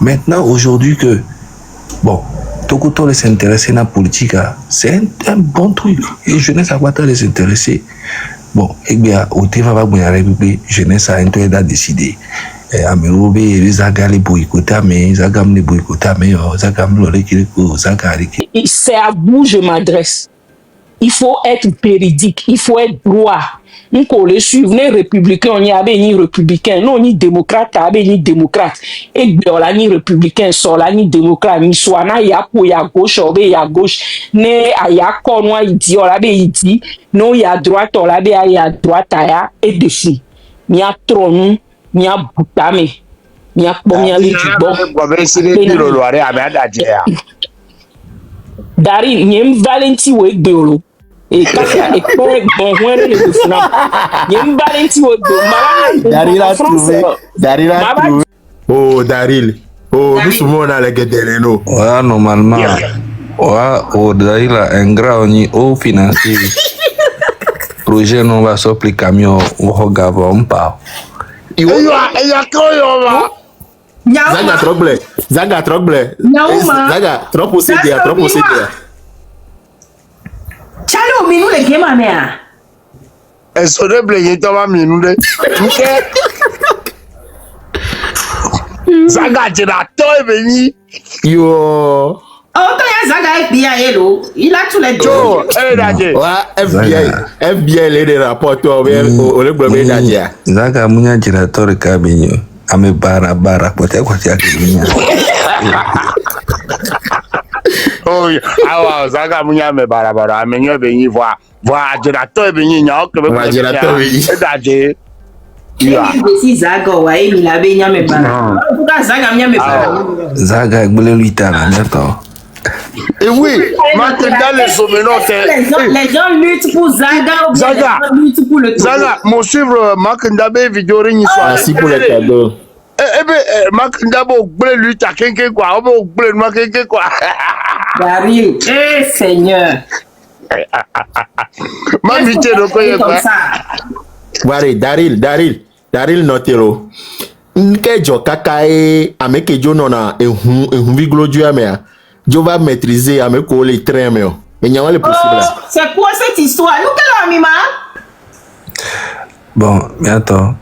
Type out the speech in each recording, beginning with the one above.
Maintenant, aujourd'hui que, bon, Tokoto les s'intéresser à la politique, c'est un bon truc. Et jeunesse à quoi les intéresser. Bon, et bien, au TV, jeunesse a un peu décidé. Amerobe, les Zaga les boycotter, mais Zagam les boycotter, mais Zagam l'oreille, Zaga. C'est à vous je m'adresse. Il faut être véridique, il faut être droit. Nous les suivons, les républicains, on y a ni républicain, non ni démocrate, ni démocrate. Et bien là ni républicain, soit là ni démocrate, ni soit na ya pour ya gauche, ya gauche, ne ya corps il dit, on la il dit, non ya droite, on la ya droite ya et dessus. Ni a tron, ni a boutame, ni a pomia li bon. Dari nyem Valenti we gbero e kafia e pon bon were le funa nyem Valenti we gbero Daril a trouvé oh Daril oh nous sommes on a les guedes no ouais normalement ouais au Daril un grand au financier projet non va s'appeler camion au regarde on parle il y a quoi Zaga trop blé. Zaga trop possédé. Chalo minu le gema mea. Eso de blé toma minu de. Zaga jira toi venu. Yo. Oh toi ya Zaga FBI hello. Il a tous les deux. FBI les rapports au le problème d'Adia. Zaga munya jira toi kabinyo. Ame bara kote akilinya. Oh awa Zaga munya me bara amenyo benyi voa agitateur benyi nya okebe ko agitateur benyi daje ya si Zaga wa emi la benya me bara pourquoi Zaga munya me bara Zaga gbele luita la neto. Et oui, maintenant les les gens luttent pour Zaga, Zaga luttent pour le Zaga, mon suivre Makandabe vidéo ring merci pour le cadeau. Eh ben Makandabo blé lutte à quelqu'un quoi, on blé quelqu'un quoi. Daril, Seigneur. Ma vite de quoi ça. Voilà, Daril notero. Nkejo kakae ameke jono na ehunviglo duamea. Je vais maîtriser à me coller les trains, mais il n'y a pas possible. C'est quoi cette histoire? Nous, quelle amima? Bon, mais attends.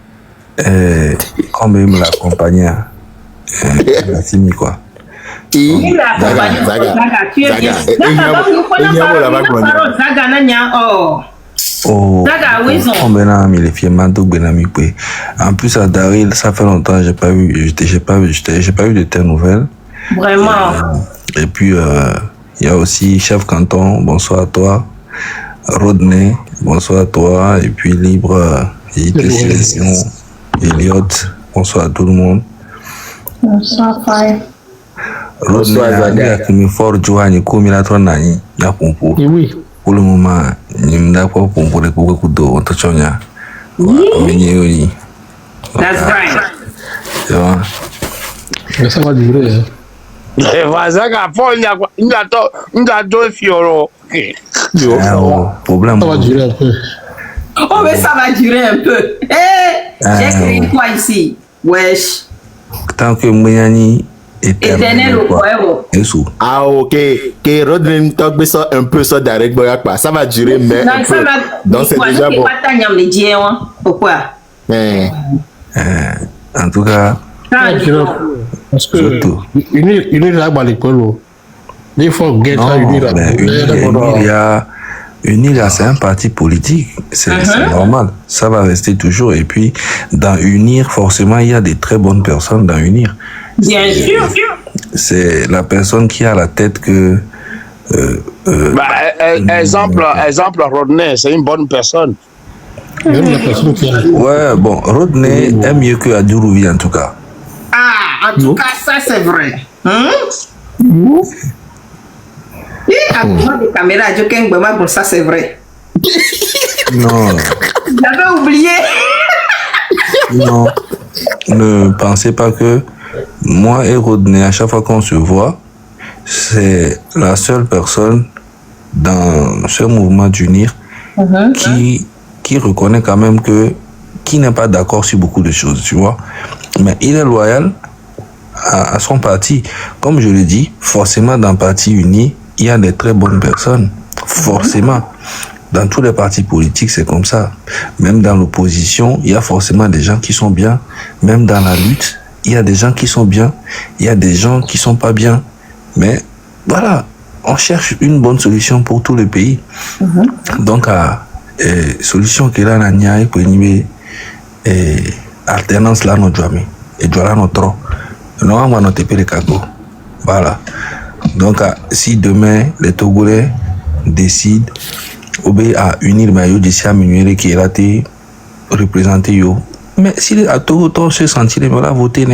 Comme il me l'accompagne, la fille, quoi. Il l'accompagne. Zaga, tu es bien. Zaga, oui, en plus, à Daril, ça fait longtemps, j'ai pas eu de tes nouvelles. Vraiment. Et puis, il y a aussi Chef Canton, bonsoir à toi. Rodney, bonsoir à toi. Et puis Libre, Sélection, Elliot, bonsoir à tout le monde. Bonsoir, frère. Rodney, il fort Johan, comme il a trop nani, il y a pour oui. Pour le moment, il n'y a pas pour les coups d'eau, on touche rien. Oui. That's right. C'est vrai. Mais ça va durer. Zaga, il y a deux fioro. Problème. Ça va durer un peu. Oh, mais ça va durer un peu. J'ai créé quoi ici? Wesh. Tant que Mouyani éternel au poème. Ah, ok. Que Rodney talk un peu ça direct, ça va durer, mais. Non, ça va. Donc, c'est déjà bon. Pourquoi? En tout cas. Parce que unir la balle, il faut Unir, c'est un parti politique, c'est normal, ça va rester toujours. Et puis, dans Unir, forcément, il y a des très bonnes personnes dans Unir. Bien sûr. C'est la personne qui a la tête que... exemple, Rodney, c'est une bonne personne. Même la personne qui a... Ouais, bon, Rodney est mieux que Adjurouvi en tout cas. Ah, en tout cas, ça c'est vrai. Et à moi des caméras, bon, ça c'est vrai. Non. J'avais oublié. Non. Ne pensez pas que moi et Rodney, à chaque fois qu'on se voit, c'est la seule personne dans ce mouvement d'unir qui reconnaît quand même que, qui n'est pas d'accord sur beaucoup de choses, tu vois. Mais il est loyal à son parti. Comme je le dis, forcément dans le parti uni, il y a des très bonnes personnes. Forcément. Dans tous les partis politiques, c'est comme ça. Même dans l'opposition, il y a forcément des gens qui sont bien. Même dans la lutte, il y a des gens qui sont bien. Il y a des gens qui sont pas bien. Mais voilà, on cherche une bonne solution pour tout le pays. Donc, solution qui est là, il pour une alternance là, notre jamais. Et là, notre. Non, on va noter les cadeaux. Voilà. Donc, si demain, les Togolais décident à unir ma yo d'ici à minuit qui est là représenté yo, mais si les Togo se sentir mais là voter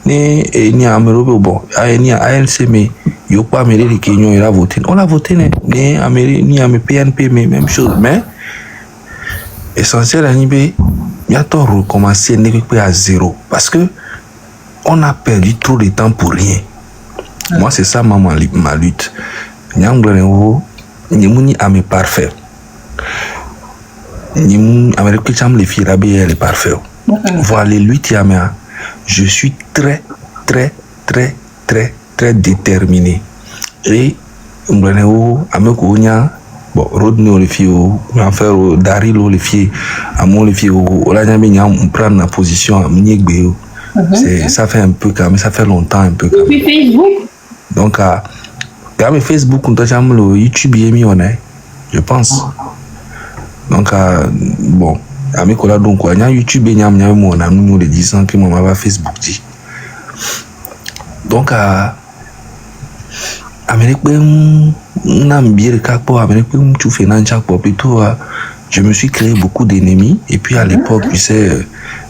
ni à Améro bon ni à ANC mais yo pas mêler les Kenyans il a voté on l'a voté ni à ni à PNP mais même chose mais essentiel à Nibé il y a tout recommencer à zéro parce que on a perdu trop de temps pour rien. Moi c'est ça ma lutte nyanglo ni à mes parfaits. Ni avec les filles les parfaits. Voilà les luttes je suis très déterminé. Et bon Rodney les filles en faire Daryl les filles à mon les filles on prend la position à c'est ça fait un peu quand même ça fait longtemps un peu quand même. Facebook. Donc quand même Facebook on doit jamais le YouTube je pense. Donc bon ami kola donc quoi YouTube on a nous les 10 ans que moi va Facebook dit. Donc Amérique je me suis créé beaucoup d'ennemis et puis à l'époque tu sais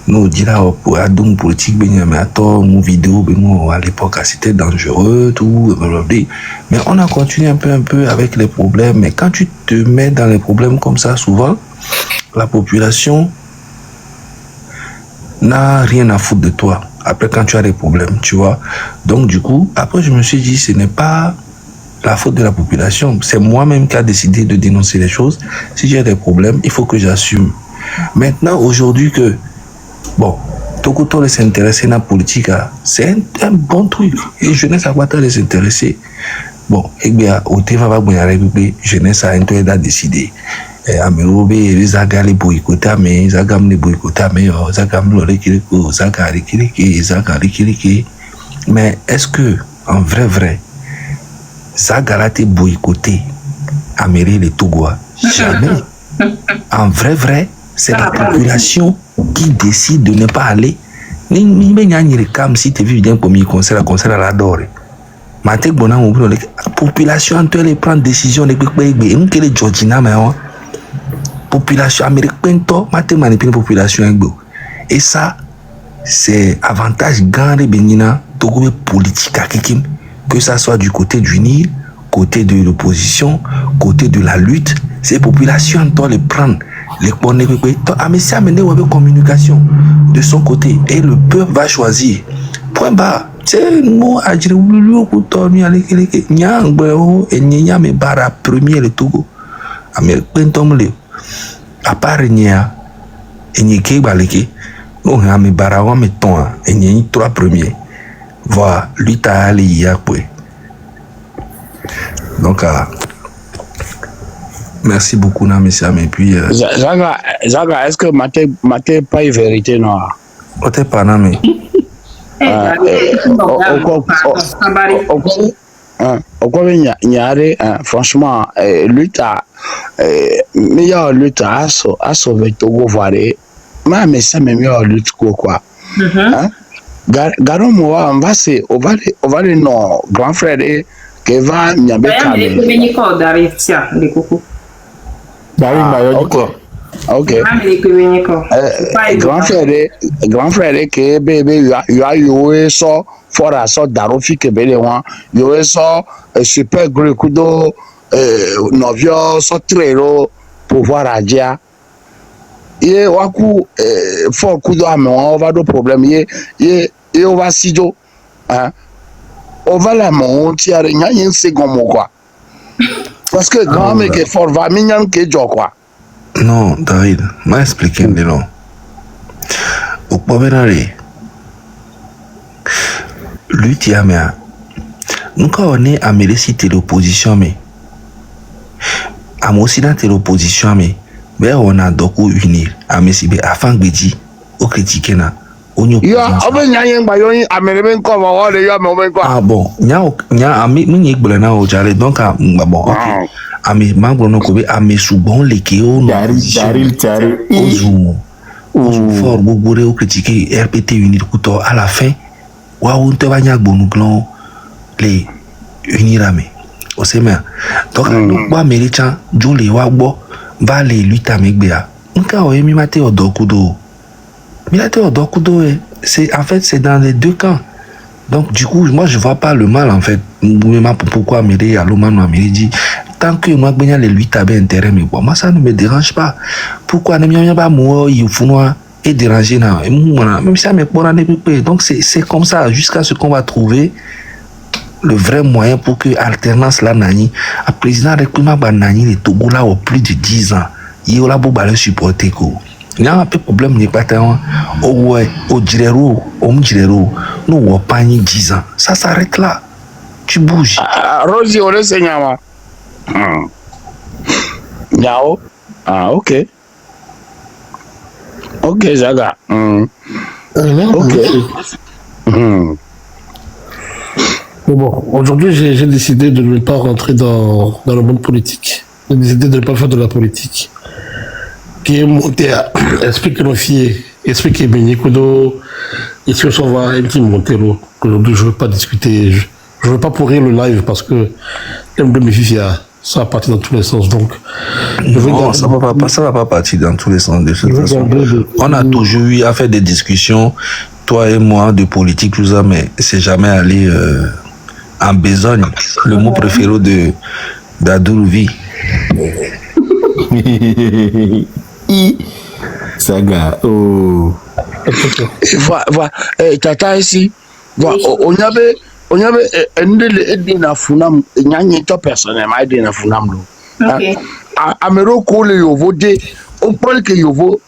nous dira à donc politique mais à mon vidéo à l'époque c'était dangereux tout mais on a continué un peu avec les problèmes mais quand tu te mets dans les problèmes comme ça souvent la population n'a rien à foutre de toi après quand tu as des problèmes tu vois donc du coup après je me suis dit ce n'est pas la faute de la population c'est moi-même qui a décidé de dénoncer les choses si j'ai des problèmes il faut que j'assume maintenant aujourd'hui que bon, Tokoto les intéresser dans la politique, c'est un bon truc. Et jeunesse à quoi les intéresser. Bon, et bien, au TV va bien république, jeunesse a décidé. Amérobe, les agales boycotter, mais les agam les boycotter, mais les agam les mais est-ce que, en vrai, Zagala te boycotter, Améré les Togois? Jamais. En vrai, c'est la population qui décide de ne pas aller. Si tu vis bien pour mi concert à la dore. La population elle prend décision de que les Georgina mais population américaine manipule population et ça c'est avantage grand de Benina Togo politique que ça soit du côté du Nil, côté de l'opposition, côté de la lutte, ces populations doivent les prendre. Les amener avec communication de son côté et le peuple va choisir. Point barre. C'est nous à dire me barra premier le Togo. À part Nia et Nike Baleke, nous me barra wa me ton et Nia 3 premiers. Voilà, lui t'a allé yakwe. Donc merci beaucoup, monsieur. Et puis. Zaga, est-ce que Maté pas une vérité noire? On t'est pas nommé. Franchement, lutte à meilleure lutte à sauver Togo Voiré. Mais ça, meilleure lutte quoi. Garon Moa, on va aller non, grand frère et que va Niabe Kamé. Ok. Grand frère que bébé yo so fora so darofi que bébé wan yo so super gros kudo novio so trero pouvoir adia ye waku for kudo ame on va do problème ye on va sido hein on va la mon tiare nya yin second mo quoi parce que grand mec est fort va minyan que jo quoi. Non, David, m'a expliqué de non. Au premier lui tia mais nous quand on est à cité l'opposition mais à moi aussi dans l'opposition mais on a donc unir à messi be afin gbedi au critiquer na onyo yo obe nyanye ngba yo amerebe nko ma wo le yo me obe nko ah bon nya ami mi gbele na o jare donc bon ok ami mangro no ko be ami subon le ke o no Daril ozu fort bobore au critiquer RPT unir kuto à la fin wa on te va nya gbonu clan les unirame o se me donc nous ba mericha jole wa gbo va les lui tamegbea nka o emi mate odokudo c'est en fait c'est dans les deux camps. Donc du coup moi je vois pas le mal en fait. Pourquoi Amélie Alomano Amélie dit tant que moi ben les lui taber intérêt mais bon moi ça ne me dérange pas. Pourquoi ne m'y pas moi il faut nous et déranger là même ça me prend donc c'est comme ça jusqu'à ce qu'on va trouver le vrai moyen pour que alternance la nani à président avec ma banani les Togo là au plus de 10 ans il y aura beau le supporter quoi. Il y a un peu de problème n'est pas tant au ouais au girero nous on pas 10 ans ça s'arrête là tu bouges Rosie on est nyama Yao ok Zaga ok Mais bon, aujourd'hui, j'ai décidé de ne pas rentrer dans le monde politique. J'ai décidé de ne pas faire de la politique. Qui est monté à expliquer nos filles, expliquer Béni Kudo, et si on va un petit Montero. Aujourd'hui, je ne veux pas discuter, je ne veux pas pourrir le live parce que l'homme de mes filles, ça va partir dans tous les sens. Donc, non, ça va pas partir dans tous les sens de toute façon. On a toujours eu à faire des discussions, toi et moi, de politique, tout ça, mais c'est jamais allé en besogne. Le mot préféré d'Adourouvi. Saga, oh. Voilà, tata ici, voilà, on avait na funam, nyanye to personnellement aide na funam lo. Ok. Amero ko le yovo de, on parle que yovo,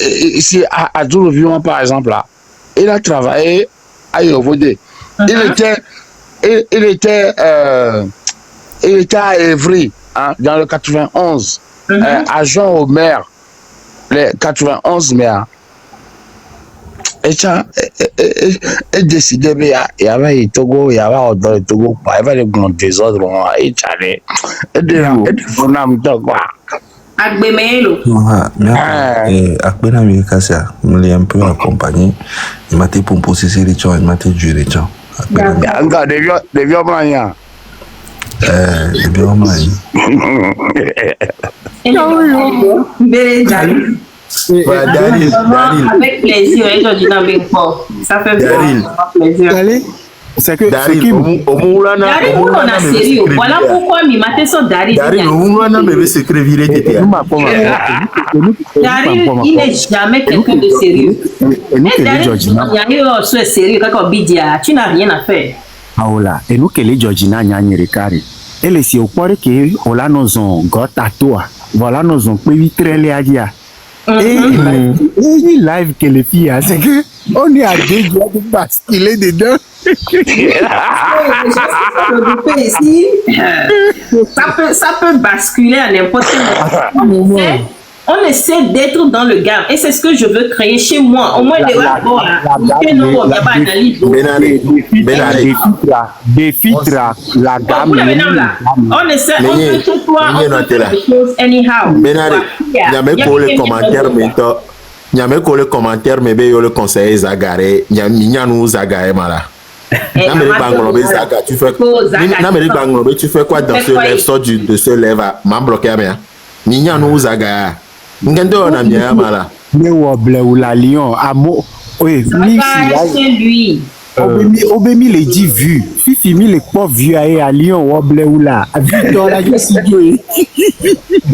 ici à Djourouvion par exemple là, il a travaillé à yovo de. Il était à Évry, hein, dans le 91, agent au maire, les 91 maires. Et ça, et décidé, il y avait Togo, il y avait le Togo, il y avait des désordres, et ça allait. Et de Fonam Togo. Agbemelo. Akbena Mikasa, je l'ai un peu accompagné. Il m'a été pour poser ses gens, il m'a été durer les gens. Regarde, des vieux moyens. Des vieux moyens. Daril. Avec plaisir, ça fait plaisir. C'est que Daril, on a sérieux. Voilà pourquoi mi maté son Daril. Daril, on a bébé secret viré tété. Daril, il n'est jamais quelqu'un de sérieux. Et Daril, il y a eu sérieux quand Bidia, tu n'as rien à faire. Aola, et nous que les Georgina nyanyere kari. Et les si au point que ola nous ont got à toi. Voilà nous ont pris très les adia. Et live que les filles, c'est que on est à deux doigts de basculer dedans. Ça peut basculer à n'importe quel moment. On essaie d'être dans le gamme et c'est ce que je veux créer chez moi. Au moins, les défitra la gamme. On essaie, on fait tout toi, on fait des choses anyhow. Nyame ko le commentaire maintenant. Nyame ko le commentaire mais be yo le conseiller Zagaré. Nyanu Zagaré mala. N'Amérique Banglobe Zaga, tu fais N'Amérique Banglobe, tu fais quoi dans ce lève sort de ce lève m'a bloqué bien. Nyanu Zaga. Ngendo on a bien mala. Mais woble ou la lion amo. Oui, c'est lui. Obémi les 10 vues. Fifi mi les pauvres vues à Lyon woble ou là. Dans la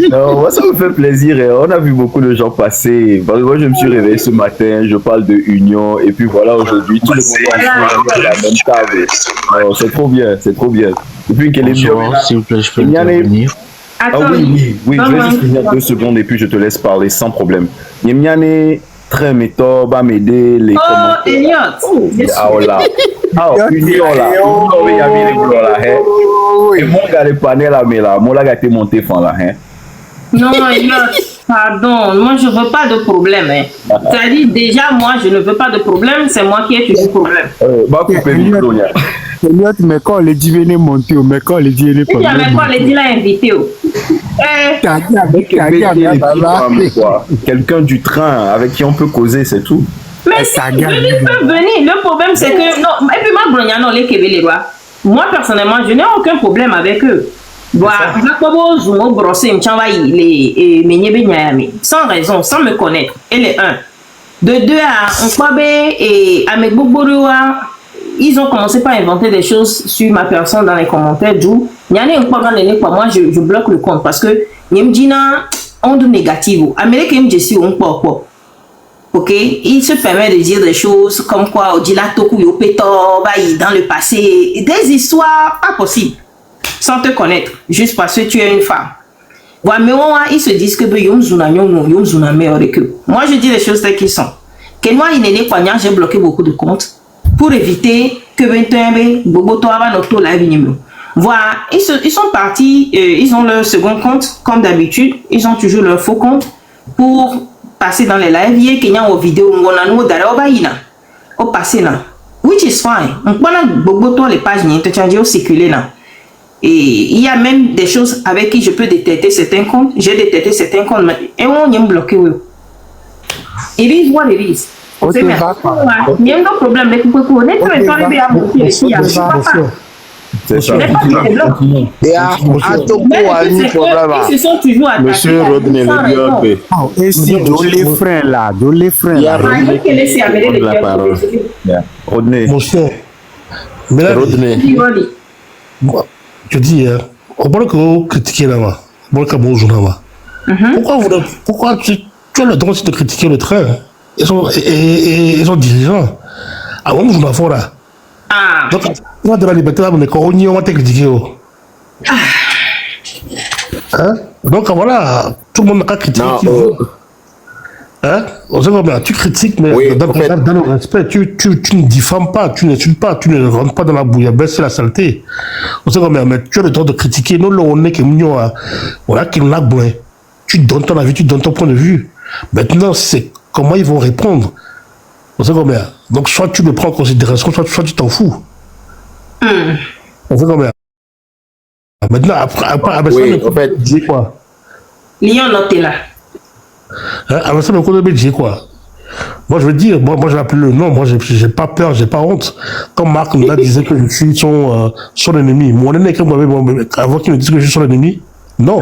non, moi ça me fait plaisir. On a vu beaucoup de gens passer. Moi je me suis réveillé ce matin, je parle de union et puis voilà aujourd'hui tout le monde est à la même table. C'est trop bien, c'est trop bien. Et puis quel est s'il vous plaît, je peux intervenir. Ah oui, je vais juste finir 2 secondes et puis je te laisse parler sans problème. Yemiane très méthode, va m'aider les commentaires. Elliot. Ah voilà. Ah, union là. Union, il y a mis les gros là, hein. Et mon gars, les panels là, mais là, mon gars a été monté fan là, hein. Non, pardon, moi je veux pas de problème. Hein. C'est-à-dire, déjà, moi je ne veux pas de problème, c'est moi qui ai toujours problème. Bah, couper le micro, là. Mais quand les dit venez monter, mais quand les dit venez pas. Mais quand les dit l'a invité, quelqu'un du train avec qui on peut causer, c'est tout. Mais si ils peuvent venir, le problème c'est que. Non, et puis moi, moi personnellement, je n'ai aucun problème avec eux. Sans raison, sans me connaître. Et les un. De deux à Nkwabe et Ahmed Bogboroua, ils ont commencé par inventer des choses sur ma personne dans les commentaires. D'où, moi je bloque le compte parce que Nyemdina onde négative. Amérique Mjessi on quoi. Ok, il se permet de dire des choses comme quoi Odila Toku Yopeto, dans le passé, des histoires pas possibles. Sans te connaître, juste parce que tu es une femme. Ouais, mais ils se disent que moi je dis les choses telles qu'elles sont. Que moi, j'ai bloqué beaucoup de comptes pour éviter que voilà, ils sont partis, ils ont leur second compte, comme d'habitude, ils ont toujours leur faux compte pour passer dans les lives, qu'il y a une vidéo, au passé là, which is fine. On prend les pages, ils circuler là. Et il y a même des choses avec qui je peux détecter certains comptes. J'ai détecté certains comptes et on y est bloqué. It is what it is. Il y a un problème. C'est ça. Ils se sont toujours attaqués. Monsieur Rodney, et si les frères là, la parole. Rodney. Mon cher, mais Rodney. je dis, on parle que vous critiquez là-bas. On parle que vous jouez là-bas. Pourquoi tu as le droit de critiquer le train? Ils sont dirigeants. Ah, on joue là-bas là. Donc, on a de la liberté là, mais quand on y est, on va te critiquer. Hein? Donc voilà, tout le monde a critiqué. Hein? Tu critiques, mais oui, dans le respect, tu ne diffames pas, tu n'insultes pas, tu ne rentres pas dans la bouillabaisse, c'est la saleté. Mais tu as le droit de critiquer. Nous, on est que voilà, qui nous a besoin. Tu donnes ton avis, tu donnes ton point de vue. Maintenant, c'est comment ils vont répondre. Donc, soit tu le prends en considération, soit tu t'en fous. Maintenant, après oui, en fait, dis quoi? Lyon noté là. Après ça, le dis quoi? Moi, je veux dire, moi j'ai appelé le nom, moi, j'ai pas peur, j'ai pas honte. Comme Marc nous disait que je suis son ennemi. Mon ennemi, avant qu'il me dise que je suis son ennemi, non.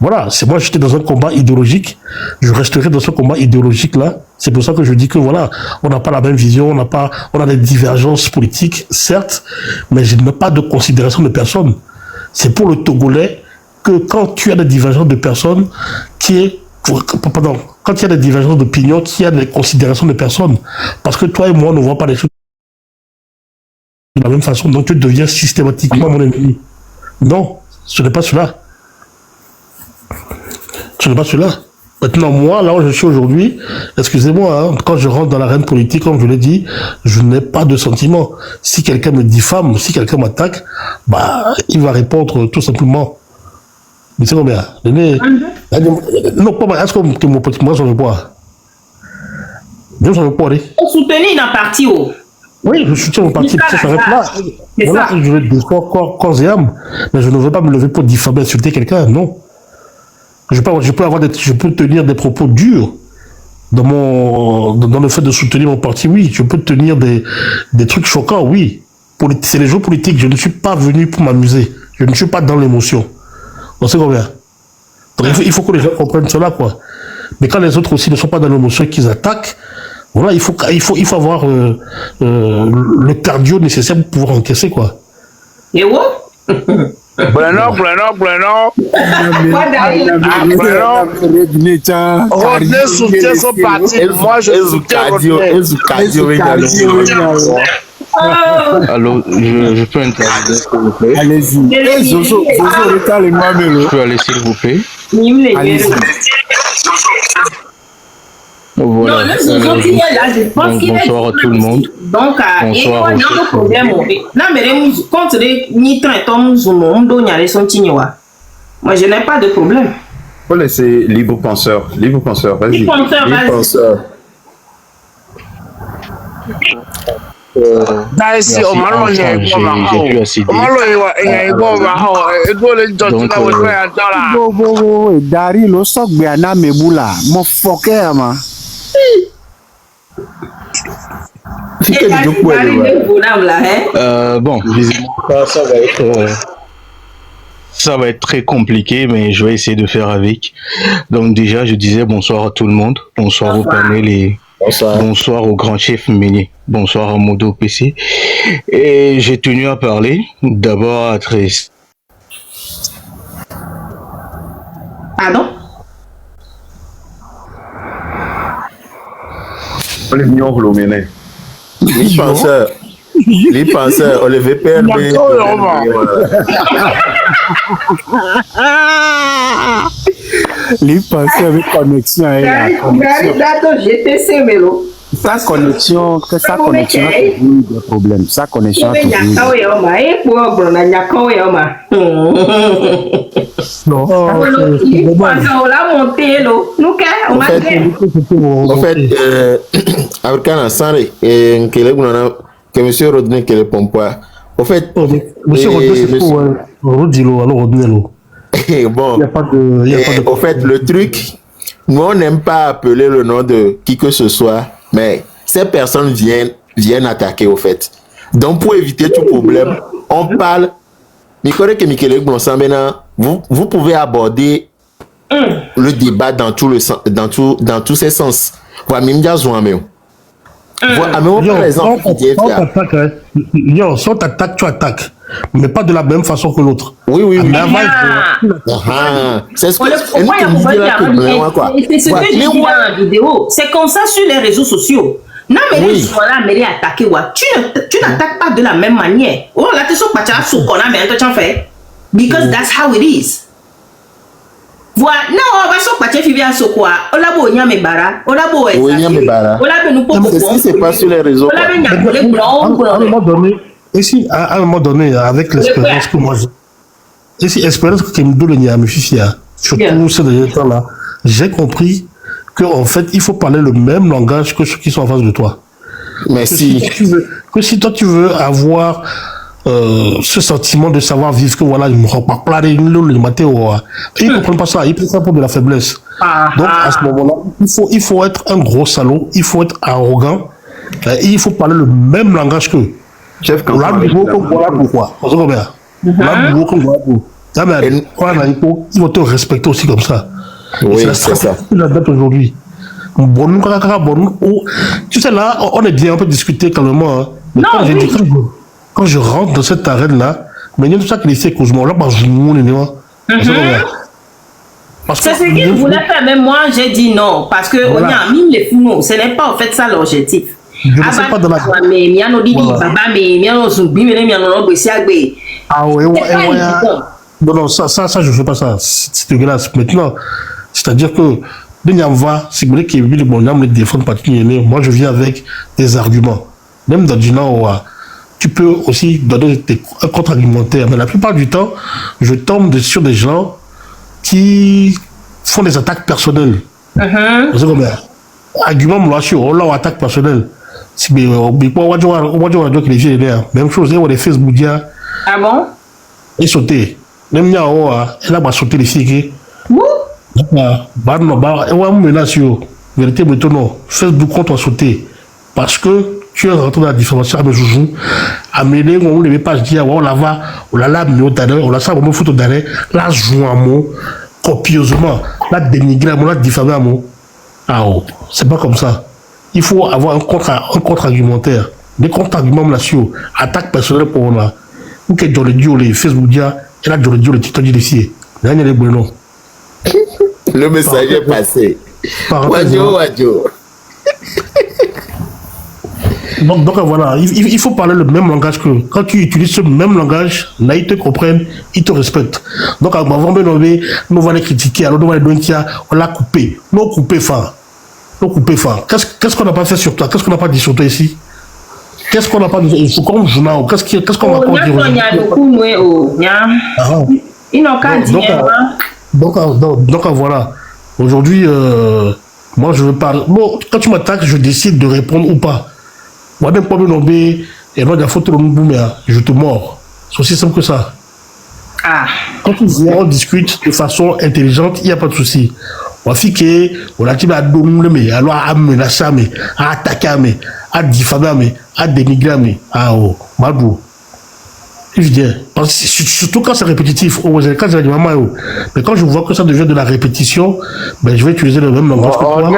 Voilà, c'est moi, j'étais dans un combat idéologique, je resterai dans ce combat idéologique-là. C'est pour ça que je dis que voilà, on n'a pas la même vision, on a des divergences politiques, certes, mais je n'ai pas de considération de personne. C'est pour le Togolais que quand tu as des divergences de personnes, quand il y a des divergences d'opinion, qu'il y a des considérations de personnes. Parce que toi et moi, on ne voit pas les choses de la même façon, donc tu deviens systématiquement mon ennemi. Non, ce n'est pas cela. Ce n'est pas cela. Maintenant, moi, là où je suis aujourd'hui, excusez-moi, quand je rentre dans l'arène politique, comme je l'ai dit, je n'ai pas de sentiment. Si quelqu'un me diffame, si quelqu'un m'attaque, il va répondre tout simplement. Mais c'est combien? Non, pas est-ce que mon petit moi, je ne veux pas. Je ne veux pas aller. On soutenir dans le parti. Oui, je soutiens mon parti, ça s'arrête là. Voilà, je vais défendre corps et âme, mais je ne veux pas me lever pour diffamer, insulter quelqu'un, non. Je peux tenir des propos durs dans le fait de soutenir mon parti, oui. Je peux tenir des trucs choquants, oui. C'est les jeux politiques. Je ne suis pas venu pour m'amuser. Je ne suis pas dans l'émotion. On sait combien. Donc il faut que les gens comprennent cela, quoi. Mais quand les autres aussi ne sont pas dans l'émotion et qu'ils attaquent, voilà, il faut avoir le cardio nécessaire pour pouvoir encaisser, quoi. Et où? Bueno. Rodney soutient son parti. Moi, je soutiens Rodney. Alors, je peux intervenir, s'il vous plaît. Allez-y. Zozo, retardez-moi, je peux aller, s'il vous plaît. Allez-y. Voilà. Non, nous autres, il y a là, je pense qu'il y a bonsoir à tout le monde. Donc, il y a Bonsoir. un problème. Là, mais quand ni traitement, moi, je n'ai pas de problème. Faut laisser libre penseur. Libre penseur, vas-y. Libre penseur, Libre vas-y. penseur. Daisy, Merci. o malo Enfin, nye j'ai igbo pu accéder. o malo igbo ma ho ego le jọ Donc, tuna wo ya dala. Bo Daryl o sọgbe anamebu la mo fọkẹ ya ma. Fike di jokpo Bon, visiblement, ça va être très compliqué, mais je vais essayer de faire avec. Donc déjà, je disais bonsoir à tout le monde. Bonsoir au panel et bonsoir au grand chef Ménier. Bonsoir à Modo PC. Et j'ai tenu à parler d'abord à Trace. Pardon? On est venu en Rolomene. Les penseurs, on les fait perdre. Les penseurs avec connexion sa connexion c'est des problèmes. Sa connexion En fait, Africain Sanre et que monsieur Rodney qui répond pas. En fait, Monsieur Rodney, c'est pour Rodilo, alors Rodnelo. Bon, en fait, le truc, nous on n'aime pas appeler le nom de qui que ce soit, mais ces personnes viennent attaquer au fait. Donc pour éviter tout problème, on parle. Vous pouvez aborder le débat dans tous ses sens. Voilà, même déjà par exemple, si on t'attaque, tu attaques. Mais pas de la même façon que l'autre. Oui. C'est ce que je dis dans la vidéo. C'est comme ça sur les réseaux sociaux. Non, mais les gens là, mais attaquer, tu n'attaques pas de la même manière. Oh, là, tu sais pas, tu as ce qu'on a, mais tu as fait. Because that's how it is. Voilà, non, on va se passer via ce quoi. On l'a beau y me bara, on l'a beau on l'a nous pas. C'est ce qui se passe sur les réseaux. À un moment donné, avec l'expérience que moi j'ai, l'expérience que me donne à mes filles, surtout ces derniers temps-là, j'ai compris qu'en fait, il faut parler le même langage que ceux qui sont en face de toi. Merci. Que si toi tu veux avoir ce sentiment de savoir vivre, que voilà, ils ne comprennent pas ça, ils prennent ça pour de la faiblesse. Donc à ce moment-là, il faut être un gros salaud, il faut être arrogant, et il faut parler le même langage qu'eux. Chef, quand là, il faut qu'on voit pourquoi. Là, il faut qu'on voit pourquoi. Ils vont te respecter aussi comme ça. Oui, c'est ça. La date aujourd'hui. Bon, tu sais, là, on est bien, on peut discuter calmement. Hein. Mais quand je rentre dans cette arène-là, mais il y a tout ça qui est fait cause moi. Là, je c'est ce qu'il voulait faire, mais moi, j'ai dit non. Parce que on a mis les fous, ce n'est pas en fait ça l'objectif. Je ne sais pas dans la... Non, ça, je ne fais pas ça. C'est dégueulasse. Maintenant, c'est-à-dire que c'est vrai qu'il y a le défendre particulièrement. Moi, je viens avec des arguments. Même dans du Nord, tu peux aussi donner un contre-argumentaire. Mais la plupart du temps, je tombe sur des gens qui font des attaques personnelles. Argument, moi, on attaque personnelle. Même chose, on a Facebook. Ah bon? Et sauter. Même elle a sauté les filles. Vérité, Facebook contre sauter. Parce que tu es rentré dans la diffamation à mes joujoux. Amener, on ne veut pas dire, on la va, on la lave, on la salle, on photo d'arrêt, là, joue un mot, copieusement, là, dénigrer un mot, là, diffamer un mot. Ah, oh, c'est pas comme ça. Il faut avoir un contre-argumentaire. Des contre-arguments là-dessus. Attaque personnelle pour là. Ou que dans le duo, les Facebook dia, et là, dans le duo, les titans du dossier. Là, il y a les bonhommes. Le message est passé. Wadjo. Donc voilà, il faut parler le même langage que quand tu utilises ce même langage, là ils te comprennent, ils te respectent. Donc avant de nous va les critiquer, alors nous va les donner, on l'a coupé, nous coupé fort. Donc, coupé fin. Qu'est-ce qu'on n'a pas fait sur toi? Qu'est-ce qu'on n'a pas dit sur toi ici? Qu'est-ce qu'on n'a pas dit? Il faut qu'on joue là. Qu'est-ce qu'on va pas dire aujourd'hui? Ils n'ont qu'à dire. Donc, voilà. Aujourd'hui, moi, je veux parler. Bon, quand tu m'attaques, je décide de répondre ou pas. Moi, d'un point de vue, et moi, la photo de mon je te mords. C'est aussi simple que ça. Ah. Quand on discute de façon intelligente, il n'y a pas de souci. On va fiquer, on a dit à dominer, alors à menacer, à attaquer, à diffamer, à dénigrer, à Madou. Je dis, surtout quand c'est répétitif, quand j'ai dit maman, mais quand je vois que ça devient de la répétition, ben je vais utiliser le même langage que toi.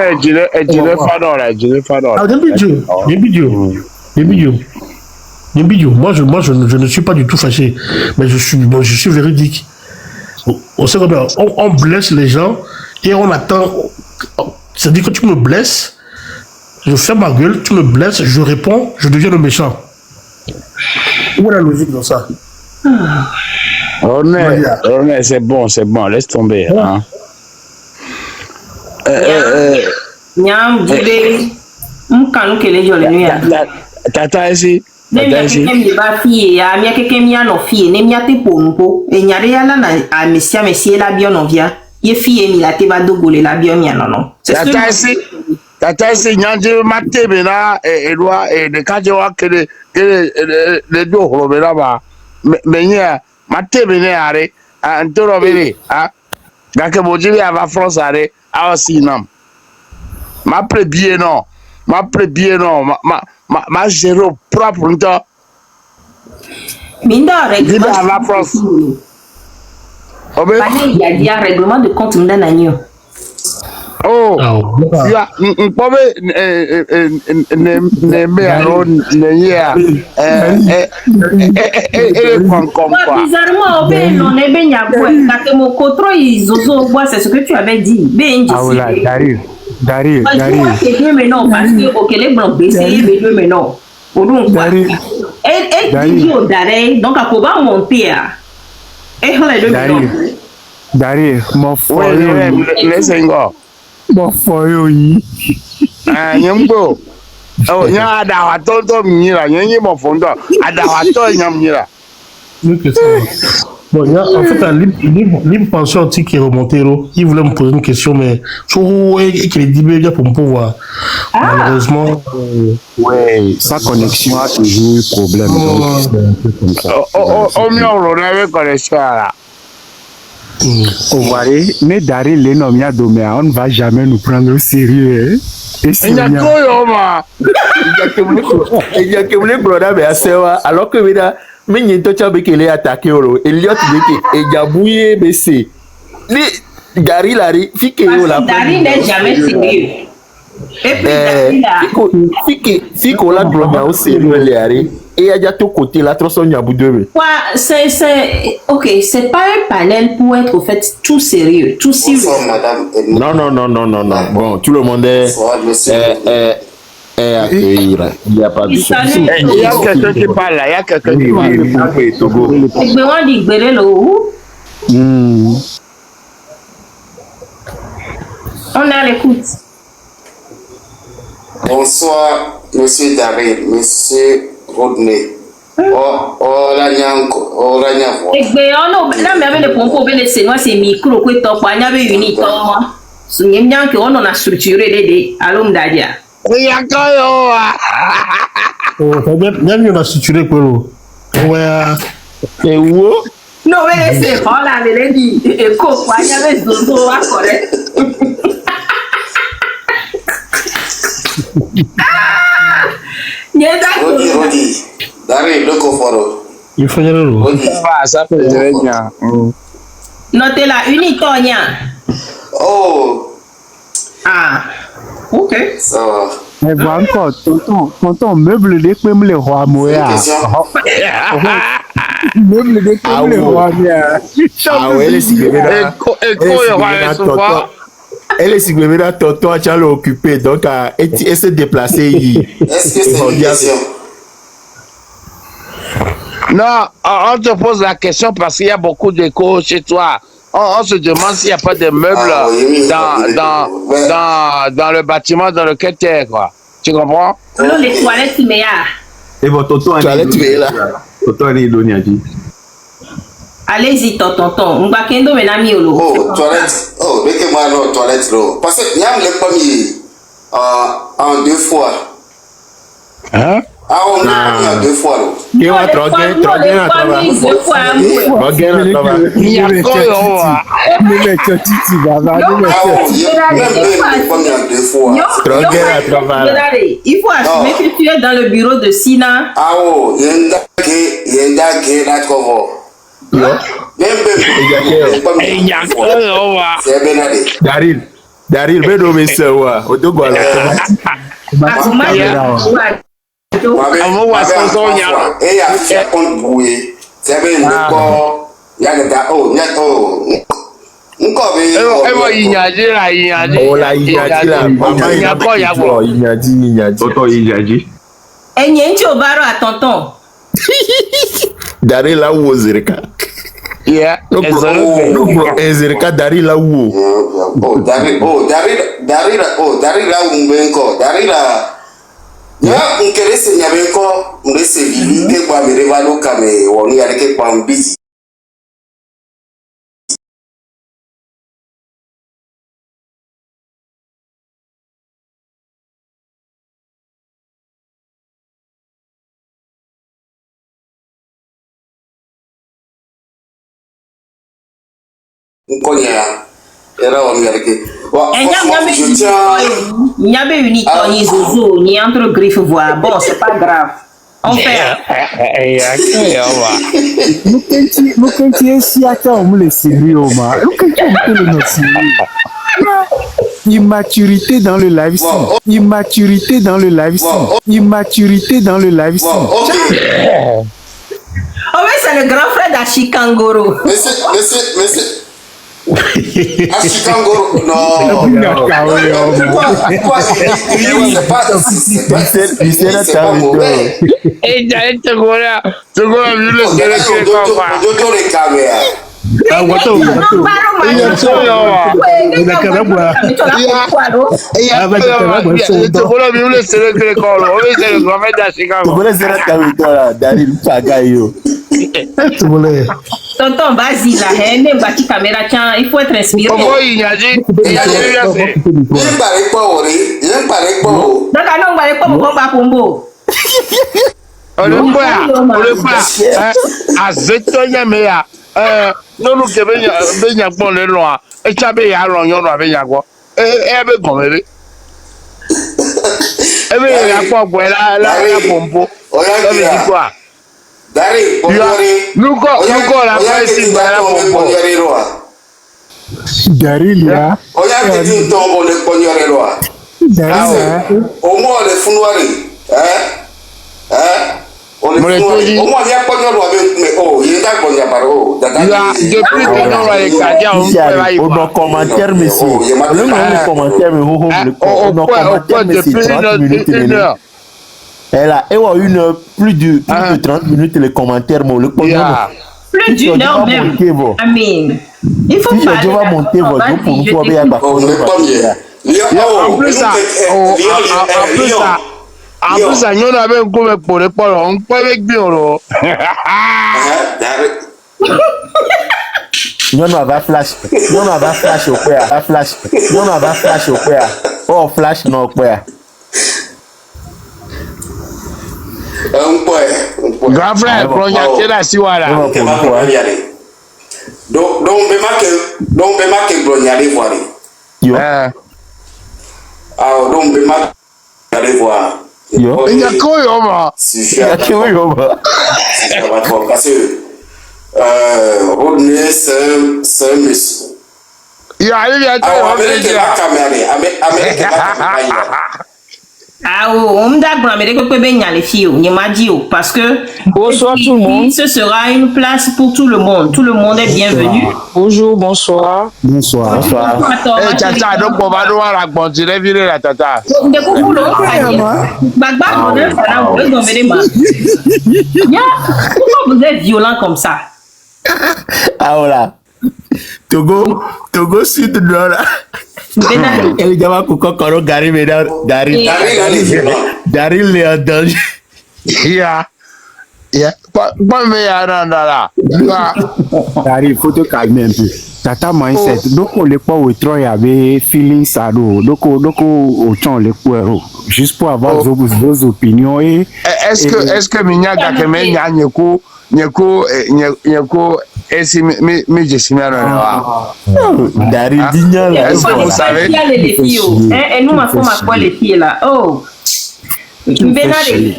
Moi, je ne suis pas du tout fâché, mais je suis véridique. On blesse les gens et on attend. C'est-à-dire que tu me blesses, je ferme ma gueule, tu me blesses, je réponds, je deviens le méchant. Où est la logique dans ça? Honnête, c'est bon, laisse tomber. Hein. Tata ici. Tata ici, Nyanjé Matébena et Loi et de Kadjoa que les deux Robera, mais hier, Matébena, un tour hein? Gakeboji à France, à Sinam. Ma prébier non, ma zéro propre, Minda, règlement. À la France. Il y a dit un règlement de compte d'un. Oh, il y a bizarrement, c'est ce que tu avais dit. Dari. Mais non, parce que ok, les blancs baissés, mais non. Et donc à quoi monter à Dari, mon frère. Mon frère, Nyambo. Oh, nya adawa tonto mira, nyenye mofondo. Adawa to nyamira. Bon, il y a en fait un libre penseur qui est remonté. Il voulait me poser une question, mais je qu'il est dit pour me pouvoir. Malheureusement, ouais, sa connexion a toujours eu problème. Oh, mieux, on avait connexion là. Vous voyez, mais Dari Lenomia Domea, on ne va jamais nous prendre au sérieux. Il y a quoi, ma? Il y a que vous voulez broder à Sewa, alors que mais il y a un touch qui est attaqué. Elliot et Gabouye BC. Les Gary Larry, Dari n'est jamais sérieux. Et puis Fico la broda au sérieux, Larry. Et il y a déjà tout côté la tronçon Yaboudeux. Ok, c'est pas un panel pour être au fait tout sérieux, tout sérieux. Non. Bon, tout le monde est accueilli. Il n'y a pas de souci. Il y a quelqu'un qui parle là, il y a quelqu'un qui parle. On est à l'écoute. Bonsoir, monsieur Daryl, monsieur Rodney. La mais avec le pompo, c'est micro, que tu as avait une moi. Ce n'est bien qu'on a structuré les allons d'ailleurs. Il y a quoi? Bien, on a structuré quoi? Ouais. Et où? Non, mais c'est pas la mélodie. Et quoi, il y avait Zozo à correct. Rodi, Daryl, le coforo. Il faut y aller. Ça fait bien. Notez la unitonia. Oh. Ah. Ok. Ça va. Mais bon, encore, tonton, meuble de Pem le roi Moya. Meuble de Pem le roi Moya. Ah ouais, elle est elle est signifiée tonton a déjà occupé, donc elle s'est déplacée. Est-ce que c'est une question? Non, on te pose la question parce qu'il y a beaucoup d'écho chez toi. On se demande s'il n'y a pas des meubles dans le bâtiment dans lequel tu es, quoi. Tu comprends? Non, les toilettes, mais ya. Et votre tonton est là. Tonton est Doniadi. Allez-y, tonton. On va kendo mais nami olo. Oh, toilette. Oh, dès que moi, non, toilette, là. Parce que, il y a le premier, en 2 fois. Hein? Ah, on a 2 fois, là. Il va troquer à travers. Il faut assumer que tu es dans le bureau de Sina. Ah, oh, il y a un gars là, tu vois. C'est bien allé. Daryl, mais non, mais c'est ouais. Au deux voilà. Et à faire compte brouillé. C'est bien le corps. Il y a le gars. Oh, Daryl là où Zerika. Yeah, Zerika Daryl là où. Daryl là où encore. Daryl là. Ya unkerese nyabeko mrese vivi ke kwa merevalo kame woni aleke kwa mbizi. Nkonya era woni aleke. Il y avait une itonie zozo, ni entre griffes voix. Bon, c'est pas grave. On fait. Immaturité dans le live stream. Immaturité dans le live stream. Immaturité dans le live stream. Oh oui, c'est le grand frère d'Achikangoro. Monsieur. Achikangoro, non. Tonton, vas-y là, même bâti caméra, tiens, il faut être inspiré. Donc, Daryl là. Elle a plus de 30 minutes les commentaires, mon le plus d'une heure même. Amin. Il faut pas. Je vais monter votre pour nous trouver à en plus, ça nous avait un coup pour les poils, on peut avec bien. Non, va flash. Non, va flash au père. Va flash. Non, va flash au père. Oh, flash non au père. Grand frère, projeté la siwala. Donc, be marqué Brognale voir. Yo. Ah, donc be marqué voir. Yo. Il y a quoi, Yoma? Il y a quoi, Yoma? Parce que Rodney, c'est un monsieur. Il y a Ah, on m'a dit que les filles, m'a dit parce que bonsoir tout le monde. Ce sera une place pour tout le monde. Tout le monde est bienvenu. Bonjour, bonsoir. Bonsoir. Eh, tata, donc on va devoir raconter les villes la tata. Pourquoi vous êtes violent comme ça? Ah voilà. Togo Sud Nord. El llama Kuko Koro Gary Médard. Daryl est en danger. Yeah. Pas meilleur là. Daryl, faut te calmer un peu. Tata mindset. Donc on les pas au trop y avait feeling ça donc au temps les poireaux. Juste pour avoir vos opinions et. Est-ce que minya gakeme nyanyeko esi me jesima là. Daryl digna là. Vous savez les filles et nous ma les filles là. Oh. Benade.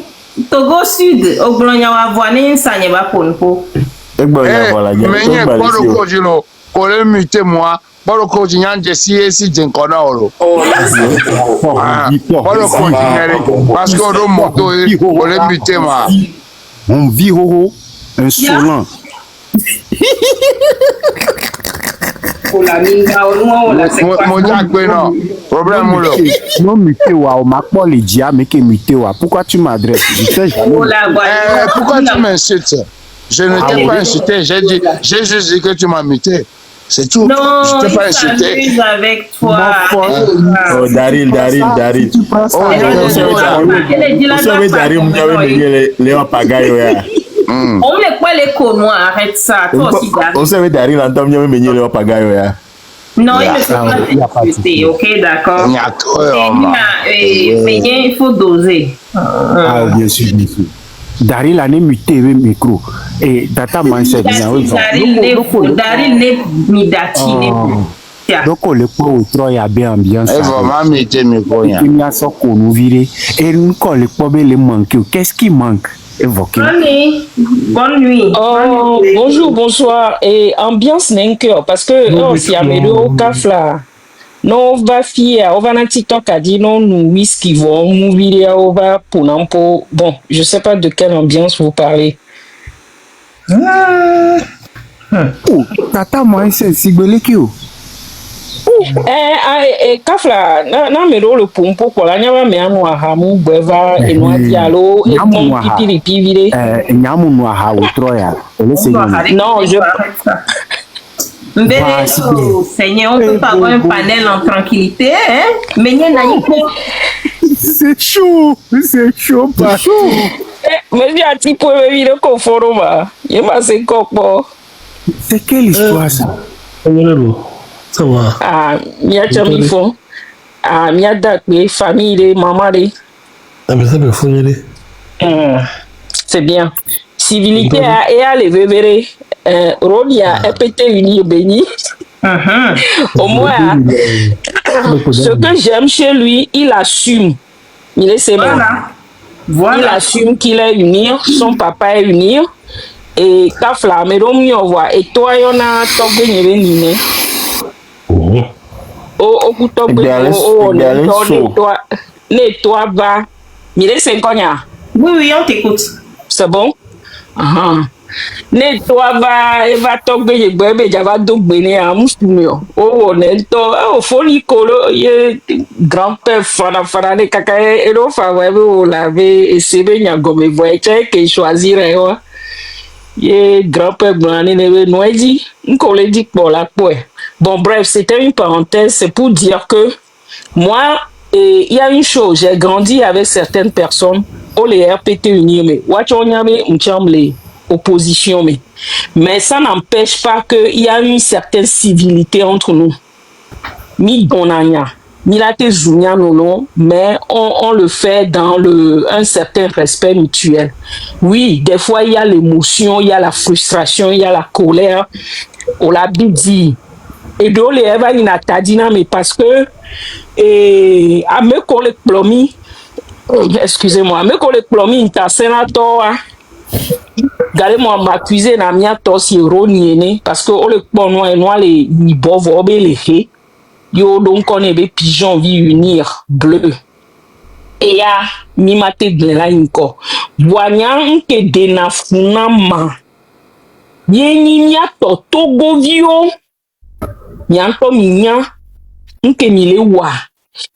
Togo Sud, au Bologna wa voine sanye ba ponpo. Mais n'y a pas de cojilo. Kole muté moi. Pas de coach nyanje si jenkona oro. Pas de coach parce que le moto kole muté moi. On vit insolent. Non, mutewa, on m'a pas les dia, mais que mutewa. Pourquoi tu m'adresses? Pourquoi tu m'insultes? Je ne t'ai pas insulté, j'ai juste dit que tu m'as muté. C'est tout. Non, je t'ai pas insulté. Avec toi. Oh, Daryl. On n'est pas les connois, arrête ça. Toi aussi, Daryl. On savait Daryl en tant que meunier le pagaille. Non, il ne faut pas s'excuser, ok, d'accord. Mais il faut doser. Ah, bien sûr. Daryl a muté le micro. Et Tata Mindset. Daryl n'est midati. Donc on le peut au trois, il y a bien ambiance. Et vraiment muté micro. Il y a ça qu'on nous vire. Et nous quand le problème le manque. Qu'est-ce qui manque? Bonne nuit. Oh, bonjour, bonsoir. Et ambiance n'est que parce que on s'y amène au cafla. Non, on va fier, on va dans TikTok a dit non, nous whisky vont mourir, on va pour n'importe. Bon, je sais pas de quelle ambiance vous parlez. Tata moi c'est sigolé qui ou? Kafla na mero le pompo pour la nyama me anu ahamu beva enwa dialo et mon pipi pivire nyamu no aha wo troya non je Seigneur, on peut pas avoir un panel en tranquillité, hein? Mais il y a c'est chaud pas chaud. Mais il y a un petit peu de vidéo qu'on forme, il m'a c'est quoi? C'est quelle histoire ça? Ça va. Ah, mia chamifo. Ah, mia dakwe famille, maman. Ah, mais ça me faut y aller. C'est bien. Civilité et à les verrer. Rodia est pété uni béni. Au moins, ce que j'aime chez lui, il assume. Il est sévère. Voilà. Il assume qu'il est unir, son papa est unir. Et Kafla, mais on voit. Et toi, il y en a tombé une au couteau nettoie va. Mille 5 ans. Oui, on t'écoute. C'est bon? Nettoie va, et va tomber les bébés, j'avais donc béni à Moustumio. Oh, on est au folicolo, grand-père, fana, les caca, et l'eau, faveur, laver, et c'est bien, comme vous voyez, qu'il choisirait, grand-père, blané, noisy, on collait dit pour la poêle. Bon, bref, c'était une parenthèse, c'est pour dire que moi, il y a une chose, j'ai grandi avec certaines personnes, les RPT unis, mais les oppositions, mais ça n'empêche pas qu'il y a une certaine civilité entre nous. Mais on le fait dans un certain respect mutuel. Oui, des fois, il y a l'émotion, il y a la frustration, il y a la colère, on l'a dit. Et donc, les Eva inatadina, mais parce que, à me coller plomi, excusez-moi, à me coller plomi, ta sénateur, gardez-moi m'accuser na mia tosi roniene, parce que, on le plomo et moi, les bovo, les hé, yo, donc, on est des pigeons, vi unir, bleu. Et ya, mi mate de la inko. Voyant que de na funama, yeni mia togo vio. Nyanto minya nke mile wa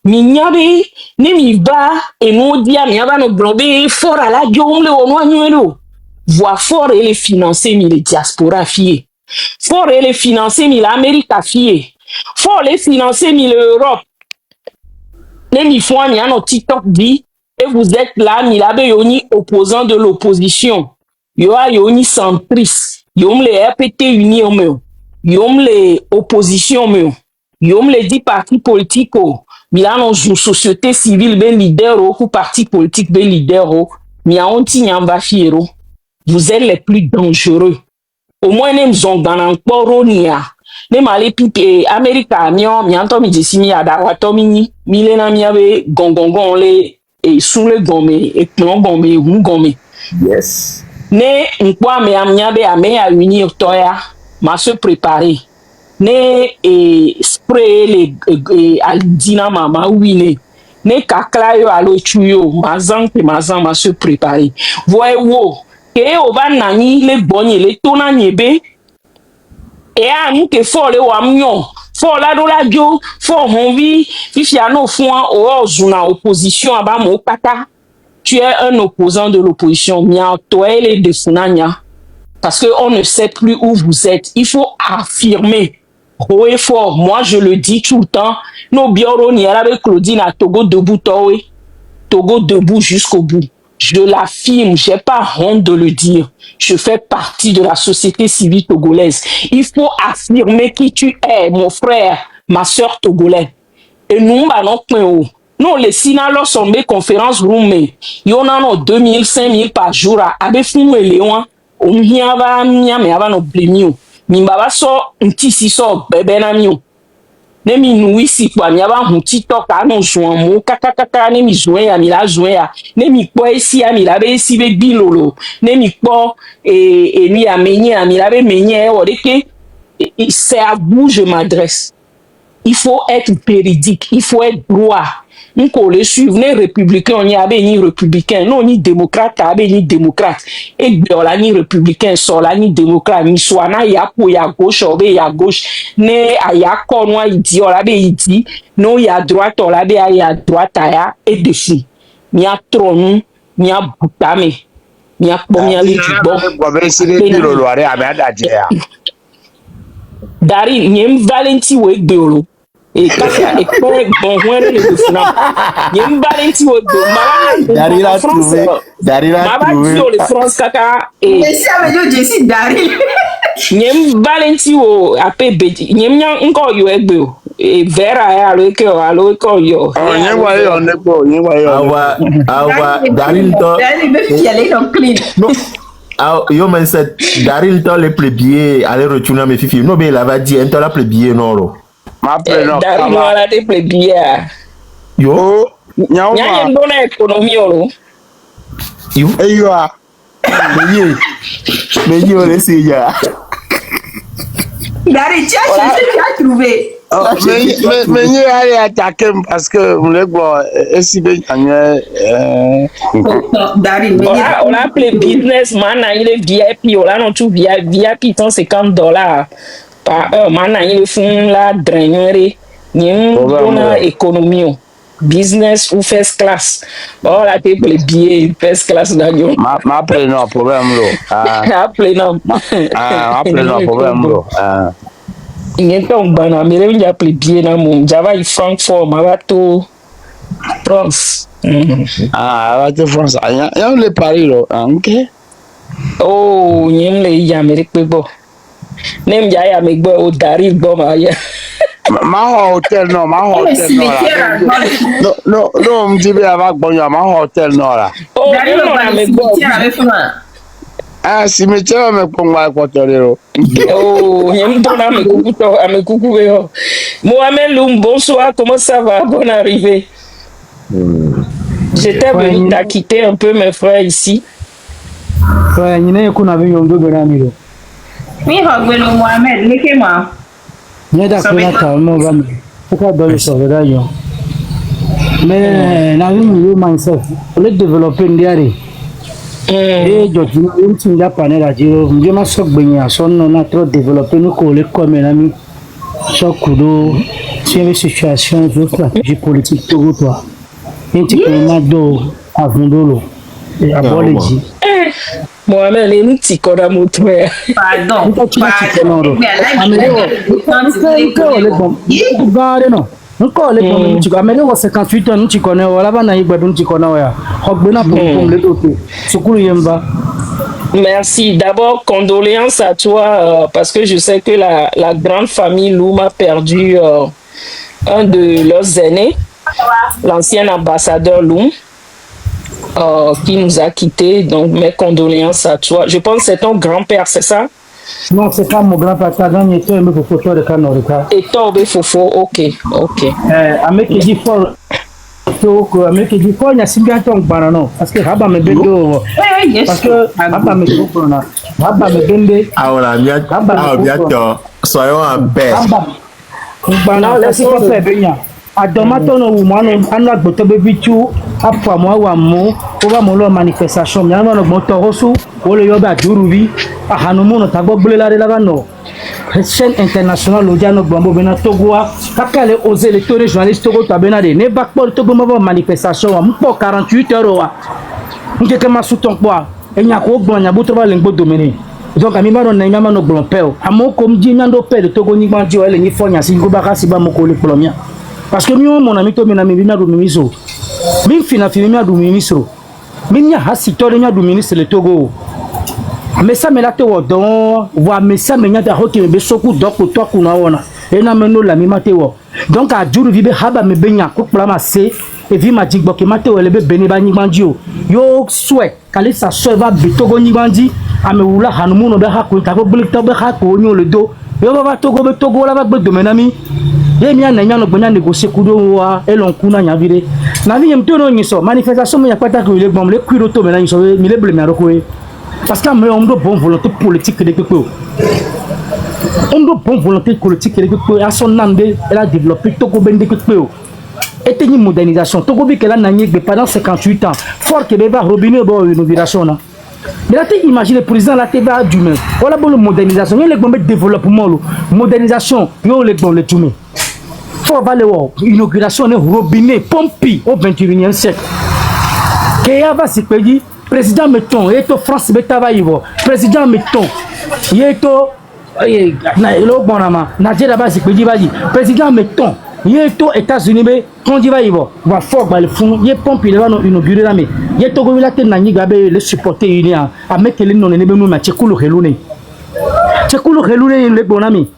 minya be ne mi ba eno dia mi aba no blobe fort à la diomle o no anwelo voix fort et les financer mi les diaspora fie Faut les financer, mais l'Amérique a fié. Faut les financer, mais l'Europe. Les fois, il y a un TikTok dit, et vous êtes là, mais là, il y a un opposant de l'opposition. Il y a un centriste. Il y a les RPT unis, il y a les oppositions, il y a les 10 partis politiques. Il y a une société civile, ben leader, ou parti politique, ben leader, mais il y a un petit nyambafiro. Vous êtes les plus dangereux. Au moins, nous sommes dans un coronia. Nous sommes allés piquer Amérique, nous sommes allés piquer Adawatomi, Milena Miabe, Gongongon, et sous le gomme, et plan gomme, ou gomme. Yes. Ne nkwa me amnyabe ame a unir toya ma se préparer ne spray les aldina mama wine ne kakla yo alo chuyo mazan ma se préparer voyez-vous que o va nani le bonye le tona nyebe et a nous que fort le wamnyo fort la do la jo fort honvi fifia no fond o zuna opposition aba mo kata. Tu es un opposant de l'opposition, parce qu'on ne sait plus où vous êtes. Il faut affirmer haut et fort. Moi, je le dis tout le temps. Nos biorons, il y a avec Claudine à Togo debout, Togo debout jusqu'au bout. Je l'affirme, j'ai pas honte de le dire. Je fais partie de la société civile togolaise. Il faut affirmer qui tu es, mon frère, ma soeur togolaise. Et nous, non, les Sinalo sont mes conférences room, il y en a 2000, 5000 par jour. Avec Fumou et Léon, on y a mais avant nos blémions. Mimbaba sort un petit si sort bébé namio. Nemi nous ici, quoi, il y a un petit toc à nos joints, mon kakakaka, nemi joint, à mila joint, nemi quoi ici, à mila bé ici, bé bilolo, nemi quoi, et ni à meigner, à mila bé meigner, c'est à vous, je m'adresse. Il faut être véridique, il faut être droit. Nous le suivre, les républicains, on y a ni républicain, non ni démocrate, ni démocrate. Et là ni républicain, soit là ni démocrate, ni soit na ya pour ya gauche, ya gauche, ne ya corps, il dit, on l'a dit, non ya droite, on l'a dit, ya droite, ya et dessus. Ni a tron, ni a boutame, ni a combien de bon. Dari, ni a Valenti ou Ekbeolo. Et quand il y a école, bon, on est le final. Il y a une Valenti ou Ekbeolo. Dari l'a trouvé. Dari l'a trouvé. Le France caca. Mais si avec eux, je suis Dari. Il y a une Valenti ou APB. Il y a encore eu Ekbeolo. Et Vera, alors que yo. Daryl to. Non. Ah, yo men c'est Daryl to le plébien aller retourner mes filles. Non mais il avait dit un to la plébien non. Ma prénom. Daryl no la de plébien. Yo. Nya une bonne économie yo. Yo. Yo. Mais yo laissez ya. Daryl, tu as trouvé. Mais il allait attaquer parce que vous voulez voir si bien on a appelé businessman, il est VIP, on a non tout VIP $150 par heure, maintenant il font la drainer, il y a une bonne économie. Business ou first class. Bon, là, t'es pour les billets first class d'avion. Ma prénom, problème, problème, il y a un banana, mais il y a plus bien dans mon Java et Francfort, Mavato, France. Ah, Mavato, France. Il y a le Paris, là. Ok. Oh, il y a Amérique, bon. Même il y a Amérique, bon, Daryl, bon, ma hôtel, non, ma hôtel, non. Non, on me dit, ma hôtel, non, là. Oh, non, Amérique, bon. Ah, si me tiens, me pongo à Equatorial. Oh, il y a un bon ami coucou. Mohamed Loum, bonsoir, comment ça va? Bonne arrivée. J'étais venu t'acquitter un peu mes frères ici. Ouais, il y a un avion de Benamiro. Oui, Mohamed, laissez-moi. Il y a d'accord, non, va. Pourquoi dans le sauvetage? Mais la vie, il y a mindset. Pour le développer, il y a et je dis, panel à dire, je m'en sors bien, on a trop développé nos collègues comme un ami. Chaque coup d'eau, c'est une situation de stratégie politique tout toi. Et tu peux m'aider à Vondolo et à Bolégi. Mohamed, les nous t'y connais mon frère. Pardon. Encore les pommes, tu connais, on 58 ans, tu connais, on va naïf, tu connais, Merci. D'abord, condoléances à toi, parce que je sais que la grande famille Loum a perdu un de leurs aînés, l'ancien ambassadeur Loum, qui nous a quittés. Donc, mes condoléances à toi. Je pense que c'est ton grand-père, c'est ça? Non, c'est pas mon grand-père, c'est un photo de Kanorika. Et Tobe Fofo, ok. Avec qui dit fort, avec qui dit fort, il y a Sylvia Tong Barano, parce que Rabba me bendo, parce que Rabba me comprend, Rabba me bende. Ah, on a bientôt, soyons en paix. Rabba, laissez pas faire bien. Adomato no umano anu agboto bebichu apa mo wa mo o ba mo lo manifestation mi anu no gboto hosu o le yo ba durubi ahanu mo no tagbo gbele lare laba no chaîne internationale lo jano gbombo bena togoa kakale oser les tore journalistes togo tabena de ne ba por togo mo manifestation wa mpo 48 heures wa nke kema suton kwa enya ko gbon nya boto ba le ngbo domene donc ami ba no na mi ma no gbon pe o amoko mji nyando pe de togo ni gbanji o ele ni fonya si ngo ba ka si ba mo ko le plomia. Parce que mon ami to mina mibina du mimiso min fina fina du mimiso min ya hasitore nya du ministre le Togo mais ça me la te wo don wa mais ça me nya da hoki me soku doko to kuna wona e na meno la mi mate wo donc a juru vibe haba me benya ko plama se e vi ma jigbo ke mate wo le be beni ba nyigbanji o yo souhait kale sa so va be Togo nyigbanji ame wula hanumu no be ha ko ta ko blik to be ha ko nyo le do yo ba Togo be Togo la ba gbe domenami ye mi ana nyano gbonya négocier kudo wa elon kuna nyavire na vi mto no nyiso manifestation me yapata ko ile gbom le kwiro to me na nyiso mi le ble mi aroko e parce que me on do bonne volonté politique de pepe on do bonne volonté politique de pepe a son nande elle a développé Togo bende pepe et une modernisation Togo bi que la nanye pendant 58 ans fort que beba robinet bo inauguration na mais là tu imagines le président la teba du voilà bon modernisation le gbom développement modernisation yo le gbom le tume faut aller voir inauguration de robinet pompi au 21e siècle. Kéa va se payer président mettons et to France betava yivo président mettons yeto na elo bonama Nigeria va se payer va dire président mettons yeto États-Unis be kondi va yivo va fort ba le fond ye pompi le va no inaugurer là mais yeto go la te na nyi gabe le supporter unia a mettre le non ne be no ma chekulu helune le bonami.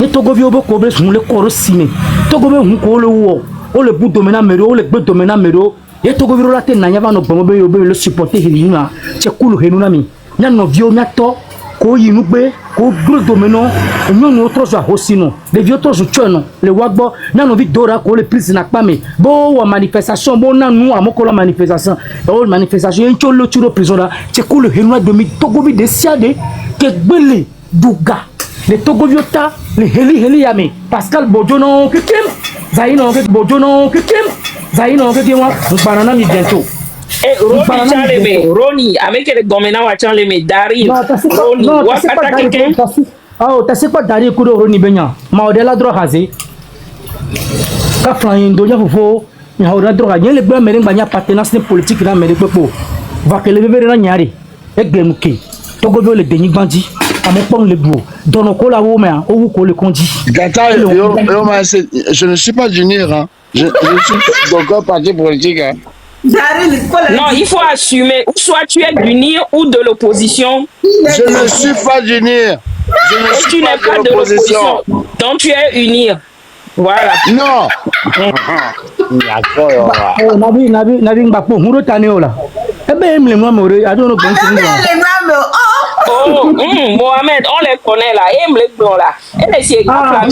Et Togo vio beaucoup de gens le corps ciné. Togo veut un col ou le bout dominant mero, le bout dominant mero. Et Togo vio la tête n'a pas no bombe le supporter Helena. C'est cool Helunami. N'a no vio miato, ko yinube, ko gros dominant. Nous nous autres à Hosino. Les vieux autres chuano, les wagbo, n'a no vidora ko le prise n'a pas mais. Bon wa manifestation, bon n'a nous à moko la manifestation. Oh manifestation, un cholo churo prison là. C'est cool Helena domi Togo vi desiade que belle douga. Les Togoviota, les Heli Yami, Pascal Bojono, Kikim, Zaino, Bojono, Kikim, Zaino, Kikim, Banana bientôt. Eh, Roni, avec les gomena wachan les médailles. Roni, wakata quelqu'un. Oh, t'as c'est quoi Dari Kudo Roni Benya, Maudela Drohazi. Kafran Indonia Fofo, il y a un droit, il y a les blancs mérins, il y a partenance politique dans les peuples. Va que les bébés dans Yari, et Gemuki, Togovio le Denis Bandi. Le je ne suis pas d'unir, hein. Je suis d'aucun parti politique. Hein. Non, il faut assumer. Soit tu es d'unir ou de l'opposition. Je ne suis pas d'unir. Et tu n'es pas de l'opposition. Donc tu es unir. Voilà. Non. Oh, Mohamed, on les connaît là, et les blancs là. Et c'est Mohamed,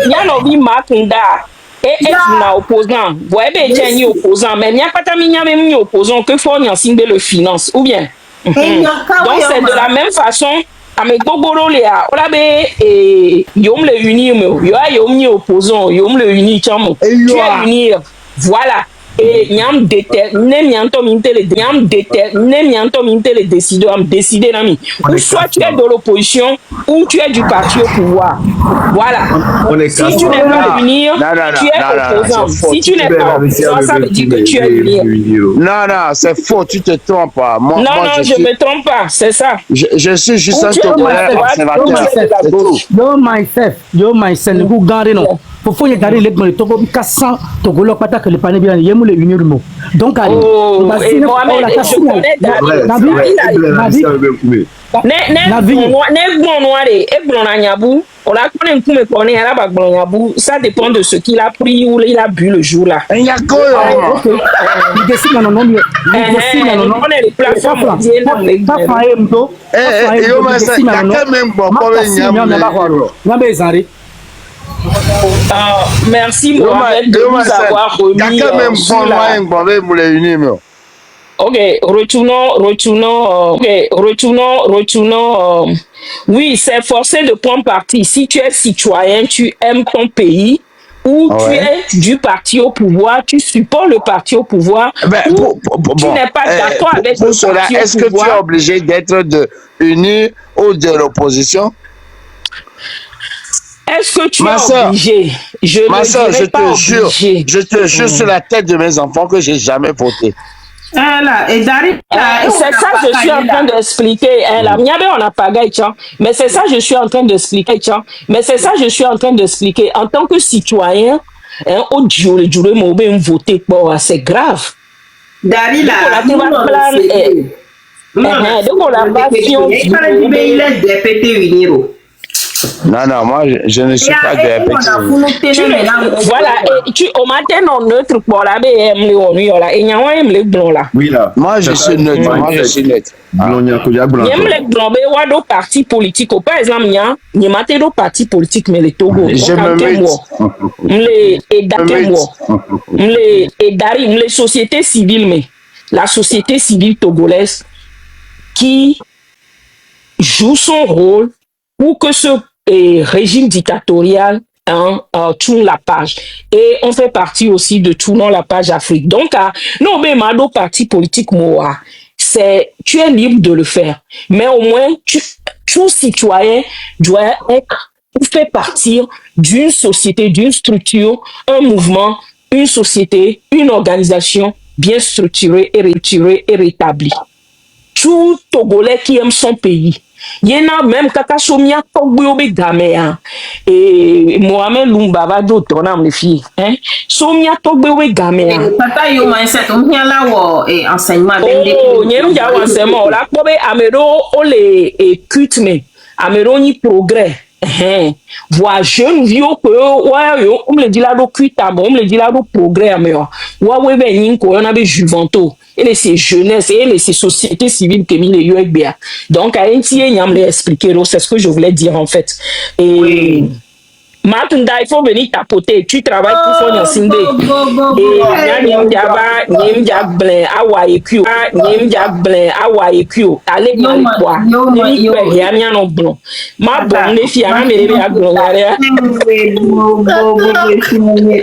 Yanovi Makunda, et est opposant. Vous avez été opposant, mais il n'y a pas de opposant que faut y signer le finance, ou bien. Donc c'est de la même façon. Avec Gogoro Léa, on avait Yom le unir, Yom ni opposant, Yom le unir, tu es unir. Voilà. et nyam déter ne mianto minte le nyam déter ne mianto minte le décider am décider nami ou soit tu es de l'opposition ou tu es du parti au pouvoir. Voilà. Si tu n'es pas unir, tu es opposant. Si tu n'es pas opposant, ça veut dire que tu es unir. Non, c'est faux, tu te trompes. Moi, non, je me trompe pas, c'est ça. Je suis juste un Togolais observateur. Yo myself, le goût gardé non. Faut y garder les Togo, 400 Togolais pas que le panel bien, il y a le unir le mot. Donc, allez. Mohamed, je connais ça dépend de ce qu'il a pris ou il a bu le jour là. Il y a quoi merci Mohamed de nous avoir remis sur la... Ok, retournons. Oui, c'est forcé de prendre parti. Si tu es citoyen, tu aimes ton pays, ou tu es du parti au pouvoir, tu supportes le parti au pouvoir, tu n'es pas d'accord avec le parti au pouvoir. Est-ce que tu es obligé d'être uni ou de l'opposition? Est-ce que tu es obligé? Je te jure sur la tête de mes enfants que j'ai jamais voté. C'est ça que je suis en train d'expliquer. Mais c'est ça que je suis en train d'expliquer. En tant que citoyen, c'est grave. Non, moi je ne suis pas de voilà, et tu au matin non neutre pour la oui là. Moi je suis neutre. Parti politique par exemple do parti politique mais les Togo les sociétés civiles mais la société civile togolaise qui joue son rôle pour que ce régime dictatorial tourne la page. Et on fait partie aussi de tournant la page Afrique. Donc, non, mais Mado parti politique, moi, tu es libre de le faire. Mais au moins, tout citoyen doit être ou faire partir d'une société, d'une structure, un mouvement, une société, une organisation bien structurée et rétablie. Tout Togolais qui aime son pays. Yena même kaka somia togbo be gamea et Mohamed Lumba va d'autres na me fille hein somia togbo be gamea papa yo mindset on vient là wo et enseignement bende nyem ja enseignement la ko be amero o le écoutement amero ni progrès voir jeune vieux que ouais yo on me dit là do cuita on me dit là do progrès amero wa we be yin ko na be juvento et les jeunesse et les sociétés civiles que mis les UEBA. Donc, à entier, il y a expliquer, c'est ce que je voulais dire en fait. Et oui. Maintenant, il faut venir tapoter. Tu travailles pour faire un sindé. Et allez,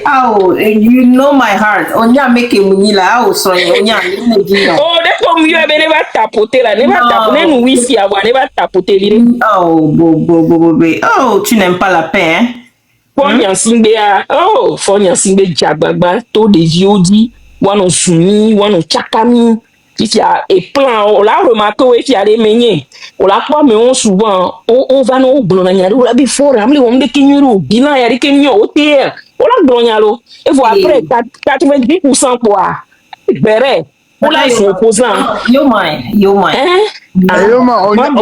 oh, you know my heart. On y a make munila oh so on y a oh, d'accord, mieux ne va tapoter là, ne va tapoter nous ici avoir, ne va tapoter lui. Oh, tu n'aimes pas la paix, hein? Fonya Singbe Jababa, to de Yodi, Wano Suni, Wano Chakami, qui a et plein, on l'a remarqué, il y a des meuniers. On l'a pas, mais on souvent, on va nous blonanyalo, la before, ramle, on de Kenyuro, bilan, il y a des Kenyo, au terre, on l'a blonanyalo, et voilà, après, 90% quoi, verrez. Là, ils sont opposants. Yo, man. On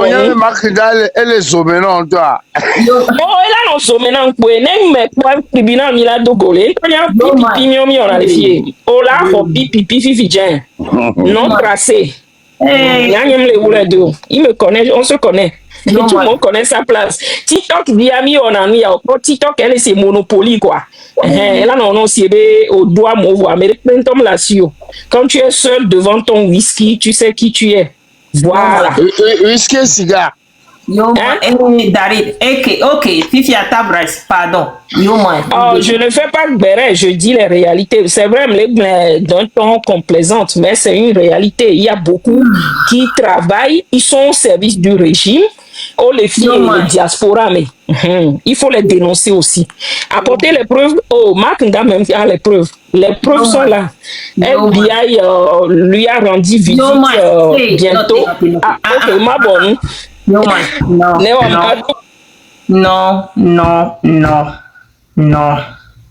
y a le marquinal et les zoménants, toi. Oh, et là, non, zoménants, mais quoi, tribunal, il a dogolé. On y a pipi, on a les filles. Oh, là, pipi, fifi, non tracé. Il me connaît, on se connaît. Et tout le monde connaît sa place. TikTok, Viami, on a mis TikTok, elle, c'est Monopoly, quoi. Là, non, c'est au doigt, mon mais quand tu es seul devant ton whisky, tu sais qui tu es. Voilà. Whisky, cigare. Yo, Daryl, ok, Fifi à ta brasse, pardon. Yo, moi. Oh, je ne fais pas de béret, je dis les réalités. C'est vrai, d'un ton complaisante, mais c'est une réalité. Il y a beaucoup qui travaillent, ils sont au service du régime. Oh, les filles et les diasporas, mais il faut les dénoncer aussi. Apporter les preuves. Oh, Marc Nda même a les preuves. Les preuves sont là. FBI lui a rendu visite bientôt. Ah, ok, ma bonne. Non,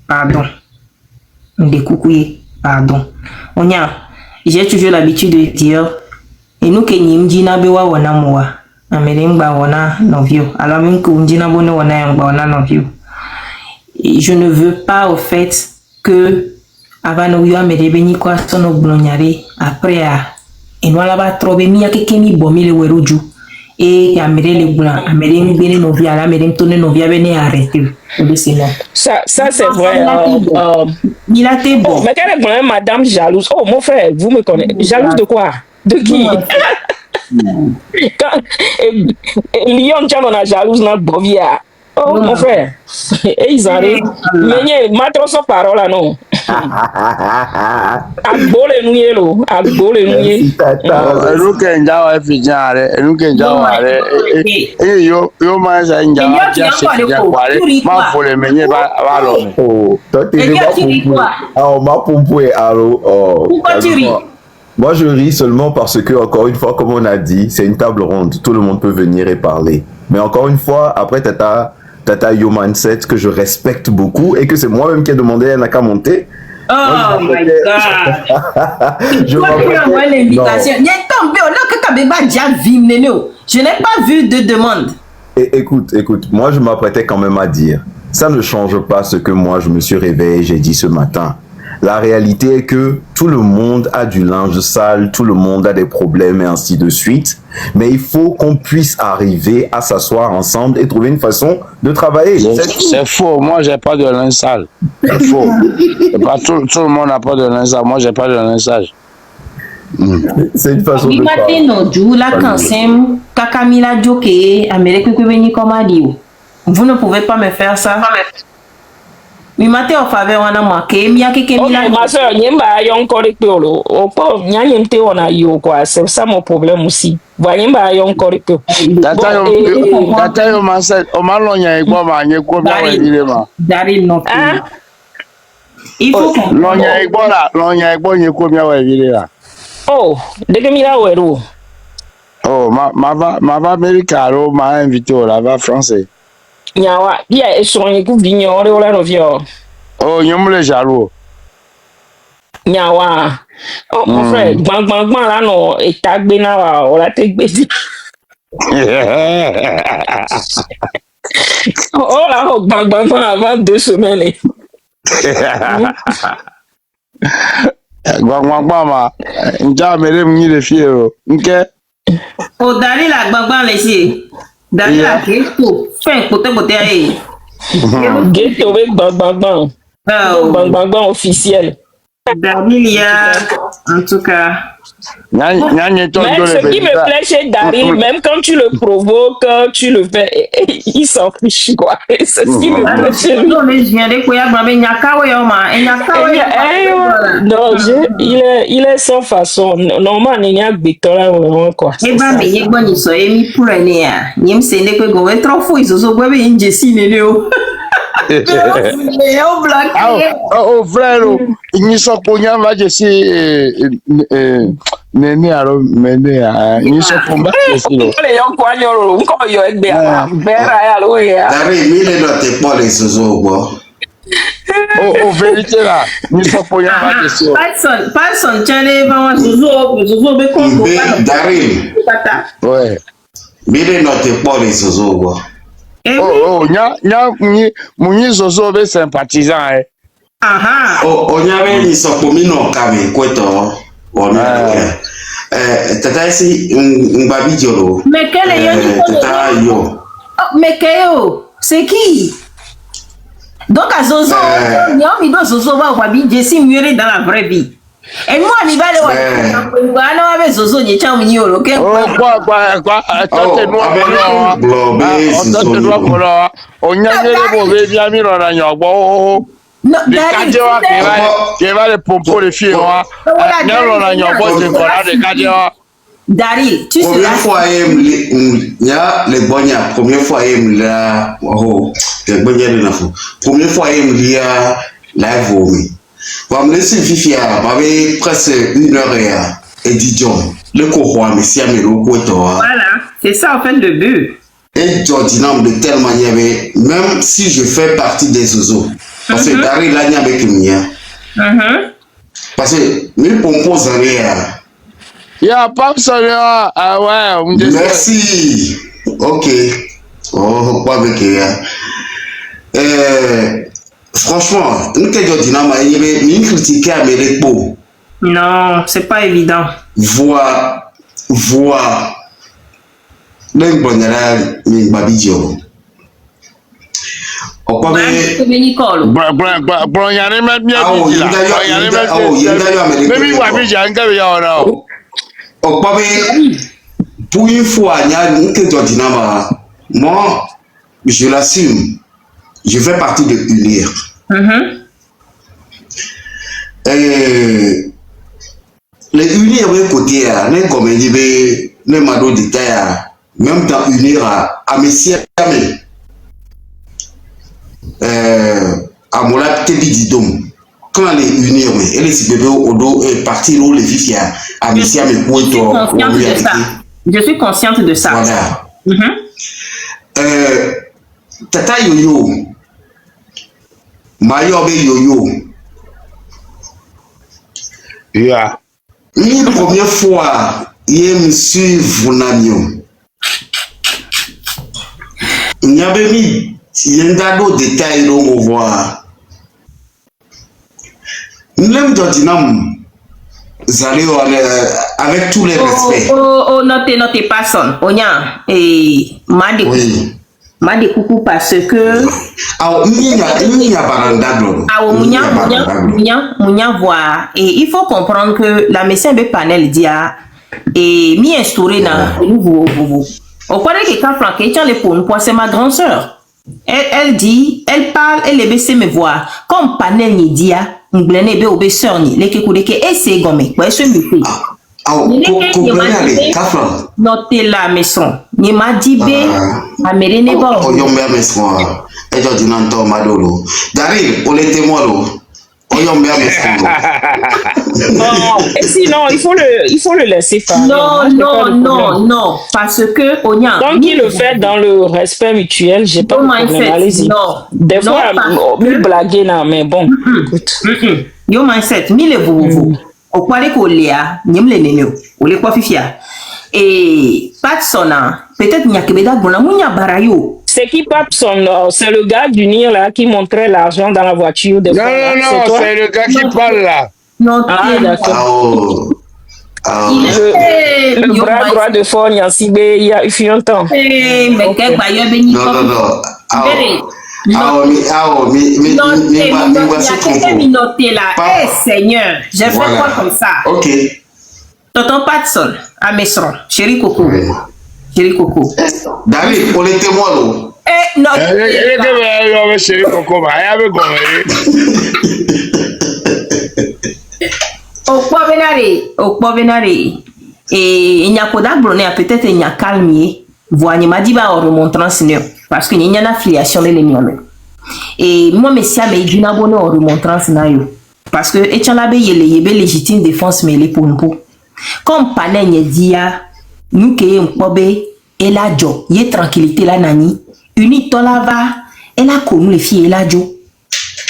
pardon. Pardon. J'ai toujours l'habitude de dire, et nous qui n'y m'dina bewa wana moa, amelimba wana novio, alors même que m'dina bone wana novio. Je ne veux pas au fait que avant nous y ni quoi son oblonyare après et nous là-bas trouver mi akekemi bomi le weruju. Et amere les blancs, amere mbene novia, la amere mtone novia bene arrêter. Ça c'est vrai. Il a été bon. Mais quelle est quand même madame jalouse? Oh mon frère, vous me connaissez. Jalouse de quoi? De qui? Lyon, on a jalouse dans Bovia. Oh mon frère. Et ils arrivent. Mais ma trop parole non. Agbole nuyelo, agbole nuye. Eluke njawa efijare, eluke njawa are. Yo manza njawa ya kware. Ma fole menye ba lo. Oh, toi t'es ma pompoué aro. Pourquoi tu ris? Moi je ris seulement parce que encore une fois comme on a dit, c'est une table ronde, tout le monde peut venir et parler. Mais encore une fois, après Tata Yo Mindset que je respecte beaucoup et que c'est moi-même qui ai demandé à Naka monter. Oh my God! Je vois l'invitation. Je n'ai pas vu de demande. Écoute, moi je m'apprêtais quand même à dire, ça ne change pas ce que moi je me suis réveillé, j'ai dit ce matin. La réalité est que tout le monde a du linge sale, tout le monde a des problèmes et ainsi de suite. Mais il faut qu'on puisse arriver à s'asseoir ensemble et trouver une façon de travailler. C'est faux, moi j'ai pas de linge sale. C'est faux. Pas tout le monde n'a pas de linge sale, moi j'ai pas de linge sale. C'est une façon de parler. Vous ne pouvez pas me faire ça. Oui, maté en faveur, on a marqué. Ma soeur, nyemba yon korikolo. Opo, nyanyemte on a yo quoi. C'est ça mon problème aussi. Nyemba yon korikolo. Data yo manset. O malonya igbo ma nye ko bia we dire ma. Daryl non. Il faut que lonya igbo nye ko bia we dire la. Oh, deke mira weru. Oh, ma va America ro ma invité au la va français. Nyawa, yeah, et sur un coup vignoré ou la novio. Oh, nyom le jaloux. Nyawa. Oh, mon frère, bang, là, non, et tag bena, on la take baby. Oh là, bang, avant 2 semaines. Bang, nja mere mni le fiero. Ok? Oh, Daryl la bang, laissez. Daryl la ghetto. Fin, côté, Ghetto avec bang. Bang officiel. Daryl, en tout cas. Mais ce qui me plaît chez Daryl, même quand tu le provoques, tu le fais, il s'en fiche quoi. C'est ce qui me plaît chez lui. Non, il est sans façon. Normalement, il y a Victoria vraiment quoi. Eh ben, mais il y a bon, il s'est mis pour un nez. Il me semble que vous êtes trop fou, ils se sont pas bien Jessie, Oh frère, il sont pognant va je sais nene alors mene il sont pognant les yon quoi yon ko yo egbe bera ya lo ya Daryl mille no te pole sozo bo. Oh vérité là ils sont pognant va je sais Person chale ba wa sozo be ko Daryl ouais mille no te pole sozo bo. Oh, muni soso be sympathisant eh. Aha. O nyawe ni sopomino kame kweto. Tata si ngbabi jolo. Mais quel est tata yo. Mais Kéo, c'est qui? Donc à Zozo, mi do Zozo va ngbabi Jessie muere dans la vraie vie. Et moi, il va le voir. Non, avec Zozo, il est en milieu. Ok. Quoi. Attends, on y a des mauvais amis dans la nuit. Non, les cadres qui va les pomper les filles. Dari, tu sais. Première fois, il y a les bonnes. Première fois, il y a les bonnes. Première fois, il y a la vomi. Va me laisser Fifia, m'avait presque 1 heure et 10 jours. Le courroie, mais si elle voilà, c'est ça en fait le but. Et Georgina, de telle manière, même si je fais partie des Zozo, parce que Dari là, il y a avec le parce que mes pompons en l'air. Il n'y a pas ça. Ah ouais, merci. Ok. Oh, quoi avec franchement, nous qui disons il critiquer à mes beaux. Non, c'est pas évident. Voir les bonnes les babidjo. Au quoi pour une fois, moi, je l'assume. Je fais partie de UNIR. Les UNIR, côté, les comédies, les mados détails, même dans UNIR, à Messia, à Mola Tebididom, quand les UNIR, et les bébés au dos, et partir où les filles, à Messia, mais pour je suis consciente de ça. Voilà. Tata Yoyo, Mayobe Yoyo. Yeah. Une première fois, il me suivre Namio. Il y avait mis, il y a d'autres détails au voir. Nous l'aimons d'ordinam. Avec tous les respects. Notez personne. Onya, et m'a des coucou parce que. Mounia voit. Et il faut comprendre que la médecin de panel dit et m'y instauré dans le nouveau. Au point que quand Franck est les pour c'est ma grande sœur. Elle dit, elle parle, elle est baissée mes voix. Comme panel ni dit, m'blene be obesseur ni, les kekudeke et c'est gommé. Ouais, ce me notez la maison. Ni m'a dit be, à mérene bon. Oh, yombe maison. Et je dis non, toi, madolo. Dari, on était mort. Oh, yombe maison. Sinon, il faut le laisser faire. Non, parce que on y a. Donc, il le fait dans le respect mutuel, j'ai pas de problème. Allez-y. Des fois, il blague là, mais bon, écoute. Yo mindset, mille vous. Au quoi les coléa, n'y me les néo, ou les quoi fifia. Et Patson, peut-être n'y a que béda bon la mounia barayo. C'est qui Patson? C'est le gars d'Unir là qui montrait l'argent dans la voiture. Non, c'est le gars qui parle là. Non, d'accord. Le bras droit de Fort Nyansibé, il fut un temps. Mais quel bailleur béni. Non. Seigneur, j'ai fait quoi comme ça? Ok. Tonton Patson, à Mesron, chéri Coco. Chéri Coco. David, on était moi non. Chéri Coco, Au point vénare. Et il n'y a pas d'abonné, peut-être il y a calmier. Voyez, m'a dit, va en remontrant sinon. Parce qu'il y a une affiliation de l'ennemi. Et moi, monsieur, mais il y a un abonné en remontrant sinon. Parce que, et tu as une légitime défense, mais les pour nous. Comme Panen dit, nous qui sommes pobé, et la jo, y est tranquillité la nani. Uni tolava, elle a connu les filles et la jo.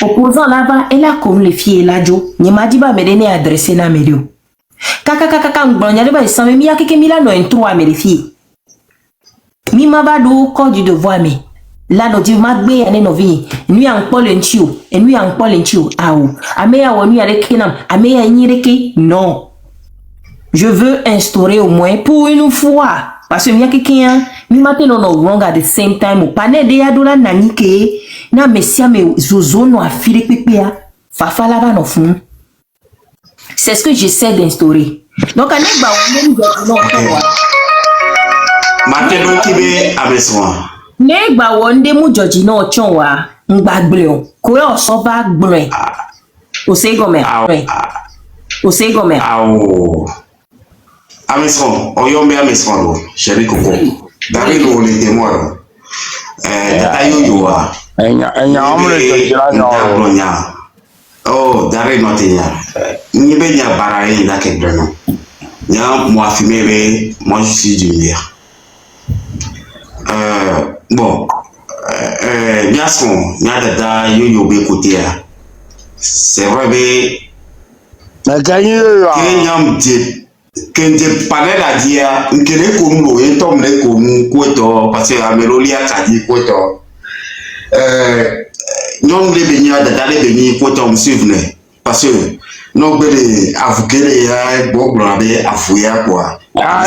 Opposant là-bas, elle a connu les filles et la jo. N'y m'a dit, bah, me donner adressé na médio. Kaka, m'banya ba sans me keke mila no intro à mes filles. Mi mabado code du devoir mais là no di magbe ane no vi nu ya npo lenchio enu ya npo lenchio awo ame ya wonu ya rekenam ame ya nyireke non. Je veux instaurer au moins pour une fois parce que mi keke mi mate no wrong at the same time o pane de ya dola nanike na mesia me zozo no afire pepe ya fafa la ba no fun. C'est ce que j'essaie d'instaurer. Donc, on est non, Matelo kibe abeswa. Negba wonde mu Georgie no chonwa ngbagbleon. Ko yo so ba gblen. O se gome. O se gome. Awo. Ameswa, oyombe ameswa lo. Chéri koko. Dari lo le demoro. Tata yoyoa. Enya omre Georgie nya. Oh, dari no tenya. Nibe nya baraye da ke breno. Nya mo afimebe, moi je suis du mien. Bon, Nyadada yo be côté. C'est vrai, mais Kenyam dit que panel a dit que les communes et tom les communes quoi parce que Amelolia a dit quoi non les baignades d'aller bénir quoi me souvenir parce que non belle avouer les bon blabé avouer quoi. Ah,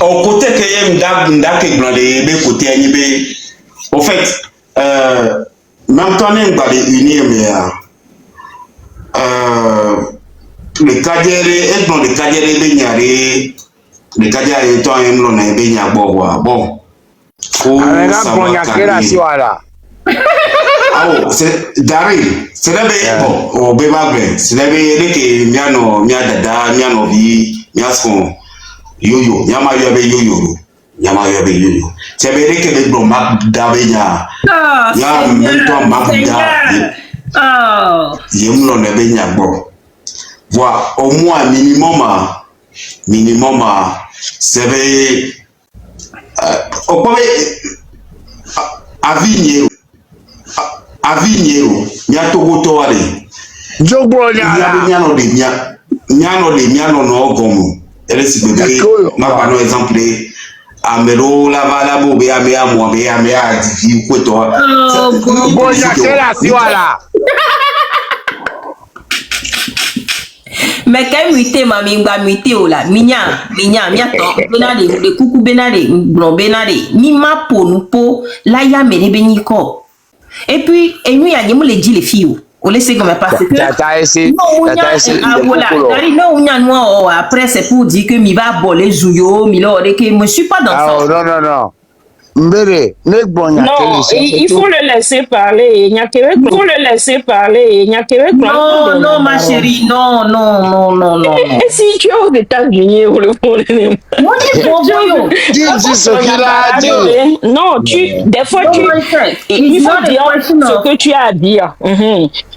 au côté que y a m'dake blabé be côté be au fait même quand on est unir mais le cadre est dans le cadre be nyare le cadre est temps y m'lo na be nya bon ah c'est Daryl c'est là bon au bébé c'est là que miano miadada miano bi miasko yoyo nyama yoyo c'est vrai que les bons mac d'avenya ya même mac da yemlo na benya bon voilà au moins minimum c'est vrai au point Avignero, nya togoto wale. Jogbo nyano no gomu. Ele si bebe, ma pano exemple, amero la vala bo be ame amo be ame a difi kweto. Boja kera siwala. Mais quand muté mami ngba muté ola minya to benade de kuku benade bro benade mi ma po la ya mere beniko. Et puis, et nous, il y a les dit les filles. On laisse comme parce que. Non, après, c'est pour dire que mi va boler Zouyo, mi là, que je ne suis pas dans ça. Non. Mbere, non, il faut le laisser parler. Il faut le laisser parler. Non, ma chérie, non. Et si tu es aux États-Unis, vous le prenez. Dis ce qu'il a dit. Non, des fois, il faut dire ce que tu as à dire.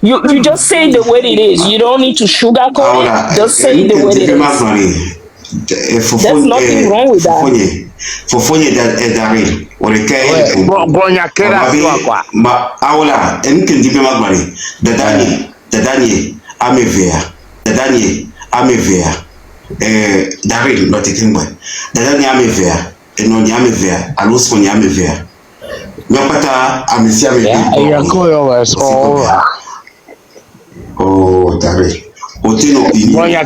You just say the way it is. You don't need to sugarcoat it. Just say the way it is. There's nothing wrong with that. Fofonye Daryl Bonya kera quoi ma awla en kendi be magbari dadani amevea Daryl no tekingwa dadani amevea eno ni amevea alusko ni amevea nyapata amisia amevea oh Daryl otino Bonya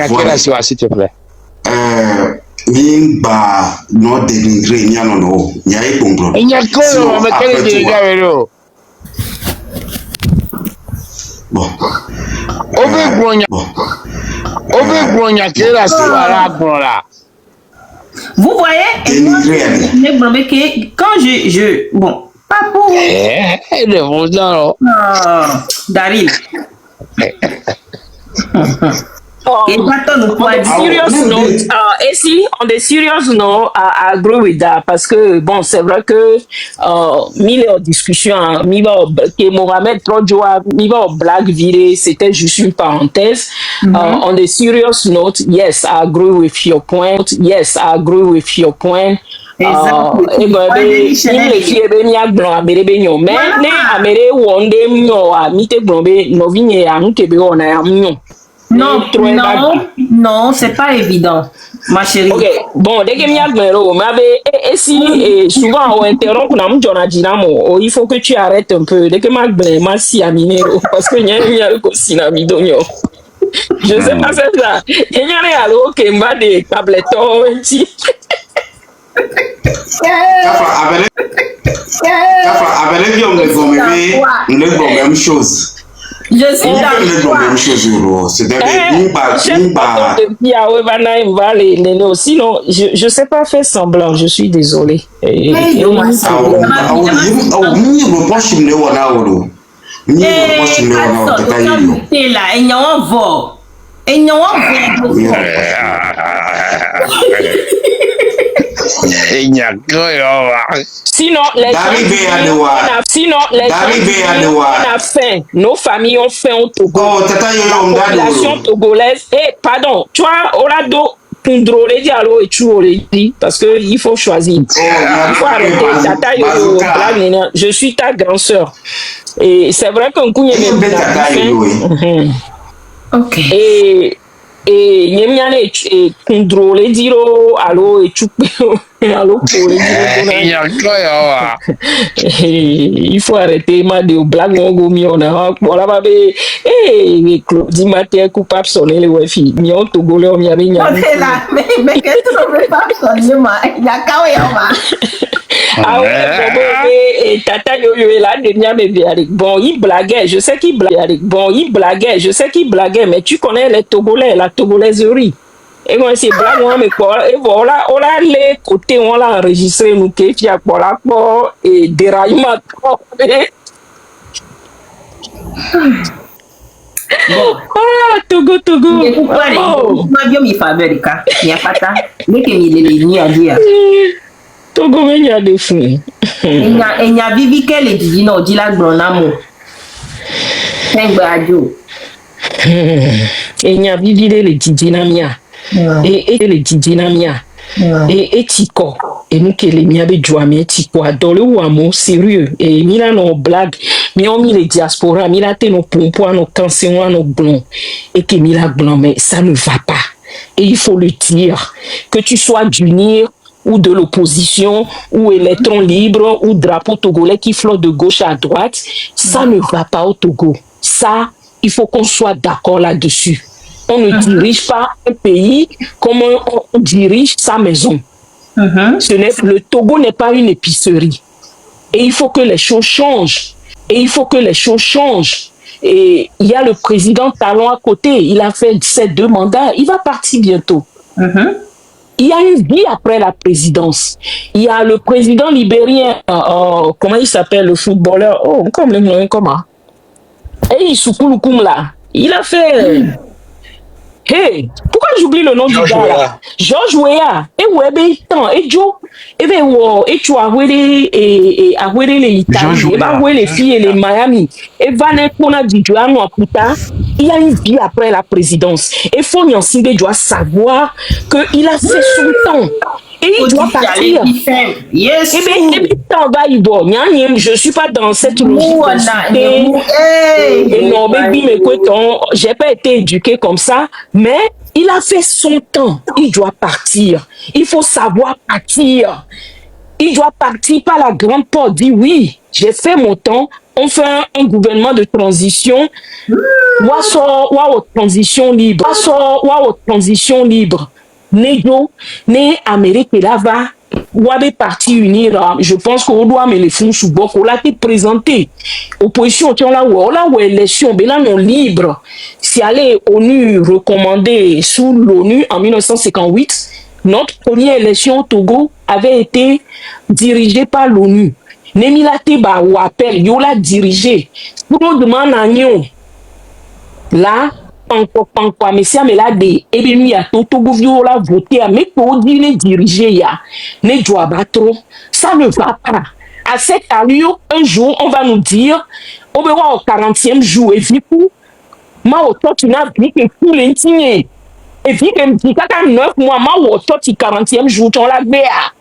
kera siwa s'il te plaît Mimba no dénigrer nyano no nyai pongro nyako me kele dénigrer vero bon obe gronya kera siwala grola. Vous voyez quand je bon pas pour le voisin Daryl. On the serious note, I agree with that parce que bon, c'est vrai que mille discussions, que Mohamed Trodjoa, blague virée, c'était juste une parenthèse. On the serious note, yes, I agree with your point. Non, c'est pas évident, ma chérie. Ok, bon, dès que et si souvent on interrompt, il faut que tu arrêtes un peu. Dès que parce que je sais pas c'est ça. Il y a des tablettes. Avec on est même chose. Je suis d'accord. Sinon, je sais pas faire semblant, je suis désolé. Sinon, nos familles ont fait au Togo. La population togolaise, pardon, tu vois, Orado, Pundrole, Diallo et Chouole, parce qu'il faut choisir. Il faut arrêter. Tata Yo, je suis ta grande sœur. Et c'est vrai qu'un coup, il y a ok. Et Nyemiane et Kundrole diro allo et Choupe allo il faut arrêter ma de blague on miona voilà ba be Claudie Maté coupable sonner les wifi mion togolais on y a mais qu'est-ce que tu pas sonner ma il y a kawa ah ouais, Tata Yo est là, bon, il blaguait, je sais qu'il blaguait, mais tu connais les Togolais, la togolaiserie. Et moi, c'est blague, mais quoi, et voilà, on a les côtés, on l'a enregistré, nous, qui a pour la porte, et déraillement. Bon. Ah, Togo. Togo, mais il y a des fous. Il y a Vivi qu'elle est dit non, dit la gronamo. Il y a Vivi les didinamia. Et les didinamia. Et Tiko. Et nous qui les miabe jouami Tiko. Dans le Ouamo, sérieux. Et Mila nos blagues. Mais on mis les diaspora. Mila te nos pompons, nos cancers, nos blonds. Et que Mila blanc, mais ça ne va pas. Et il faut le dire. Que tu sois d'unir ou de l'opposition, ou électron libre, ou drapeau togolais qui flotte de gauche à droite, ça ne va pas au Togo. Ça, il faut qu'on soit d'accord là-dessus. On ne dirige pas un pays comme on dirige sa maison. Le Togo n'est pas une épicerie. Et il faut que les choses changent. Et il y a le président Talon à côté. Il a fait ses 2 mandats. Il va partir bientôt. Il y a une vie après la présidence. Il y a le président libérien, comment il s'appelle, le footballeur, comment et Issoukouloukoum là, il a fait... Hey, pourquoi j'oublie le nom du gars là? George Weah. Et Webe Tan, et Joe, et tu as les Italiens, et les filles et les Miami, et Vanek Mona Dijuano à Puta. Il y a une vie après la présidence. Et Fonyan Sinde doit savoir qu'il a fait son temps. Et il doit partir. Yes. Je ne suis pas dans cette logique. Et non, j'ai pas été éduqué comme ça, mais il a fait son temps. Il doit partir. Il faut savoir partir. Il doit partir par la grande porte. Dit oui, j'ai fait mon temps. On fait un gouvernement de transition. Transition libre. Nego, né Amérique là-bas, Ouabe parti unir, je pense qu'on doit me les fonds sous boc, on l'a été présenté. Opposition, on l'a élection, mais là non libre. Si aller ONU recommandé sous l'ONU en 1958, notre première élection au Togo avait été dirigée par l'ONU. Nemilate ba ou appel, yo l'a dirigé. Pour nous demander à nous, là, encore mais si amela de ebenu ya Togo viola voté à mais pour dire les diriger ya ne doit trop ça ne va pas à cette allure un jour on va nous dire on va voir au 40e jour et puis ma auto tu n'as vu que pour l'intigné et puis que me dit 9 mois ma auto tu 40e jour on la béa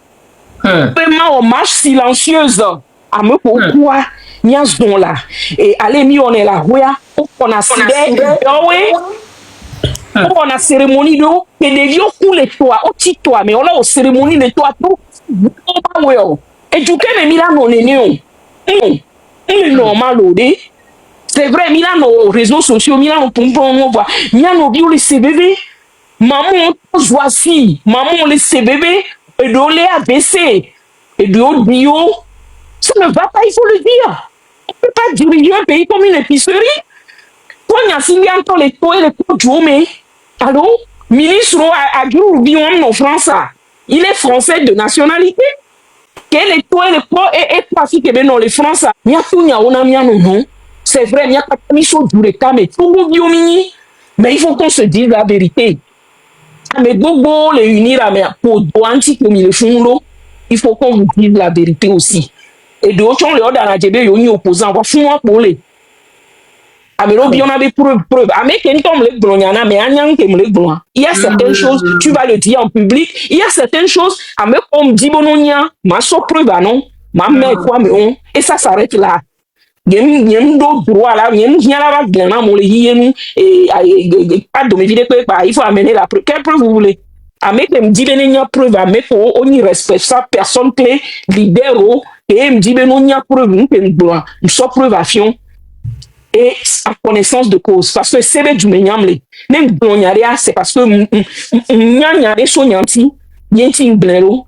vraiment en marche silencieuse à me pourquoi nias don là et allez mi on est là on a on a cérémonie de et des vieux coulent toi au petit toi mais on a aux cérémonies de toi tout et du coup mais Milan on est né normal c'est vrai Milan aux réseaux sociaux Milan on voit Milan au bio les CBB maman voici maman les CBB et de les abaisser, et de bio, ça ne va pas, il faut le dire. On ne peut pas diriger un pays comme une épicerie. Quand il y a signé entre les taux et les taux du mais, allô, ministre a dit en France, il est français de nationalité. Quel est toi et les taux et quoi si que non les Français, il y a tout, il y a non. C'est vrai, il y a pas de mission du cas, mais tout le monde, mais il faut qu'on se dise la vérité. Mais Bobo, les unir à mes pour anti comme ils le font, il faut qu'on vous dise la vérité aussi. Et d'autres, on les a dans la JB, ils ont opposé, on va foutre pour les. Il y a certaines choses, tu vas le dire en public. Il y a certaines choses, on dit bononia, ma so preuve non, ma mère quoi mais on et ça s'arrête là. Yem do droit là, yem vient là bien là mon yem et pas de me vider que il faut amener la preuve. Quelle preuve vous voulez? Avec me dit benonia preuve, avec on y respecte ça personne clé leader et me dit benonia preuve, nous so preuve action. Et à connaissance de cause. Parce que c'est du menyamle. C'est parce que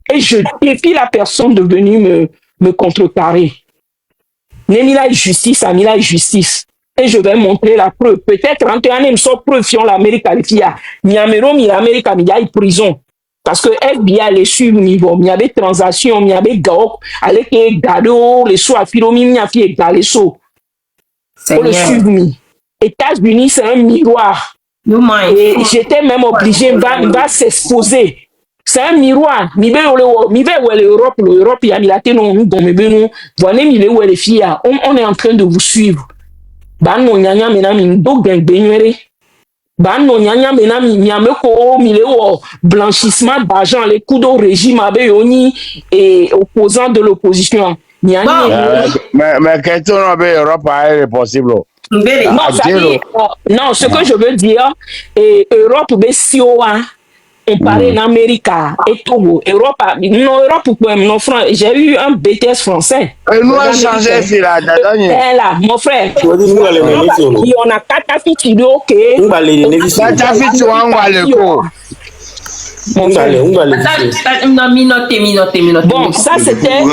et je défie la personne de venir me contrecarrer. Nemila justice, Amila justice. Et je vais montrer la preuve. Peut-être en termes de preuve sur l'Amérique qualifiée. Miamero, l'Amérique, il y a prison. Parce que FBI les suit au niveau. Il y avait transactions, il y avait gao, avec les gado, les sous à filomi, il y a fait les sous. Pour le suivre. États-Unis, c'est un miroir. Et j'étais même obligé, va s'exposer. C'est un miroir. L'Europe, il y a milaté non, voilà, les filles, on est en train de vous suivre. Bano nyanya menami do gengbenyere. Bano nyanya menami miameko mileo blanchissement d'argent les coups de régime abeyoni et opposants de l'opposition. Mais qu'est-ce qu'on a Europe est possible? Non, ce que je veux dire, Europe Bessioa, on parlait d'Amérique et Togo. Europe, non, j'ai eu un BTS français. Et nous avons changé, là, mon frère. Il y en a 4 filles, ok. 4 filles, on va le coup. Bon, ça c'était.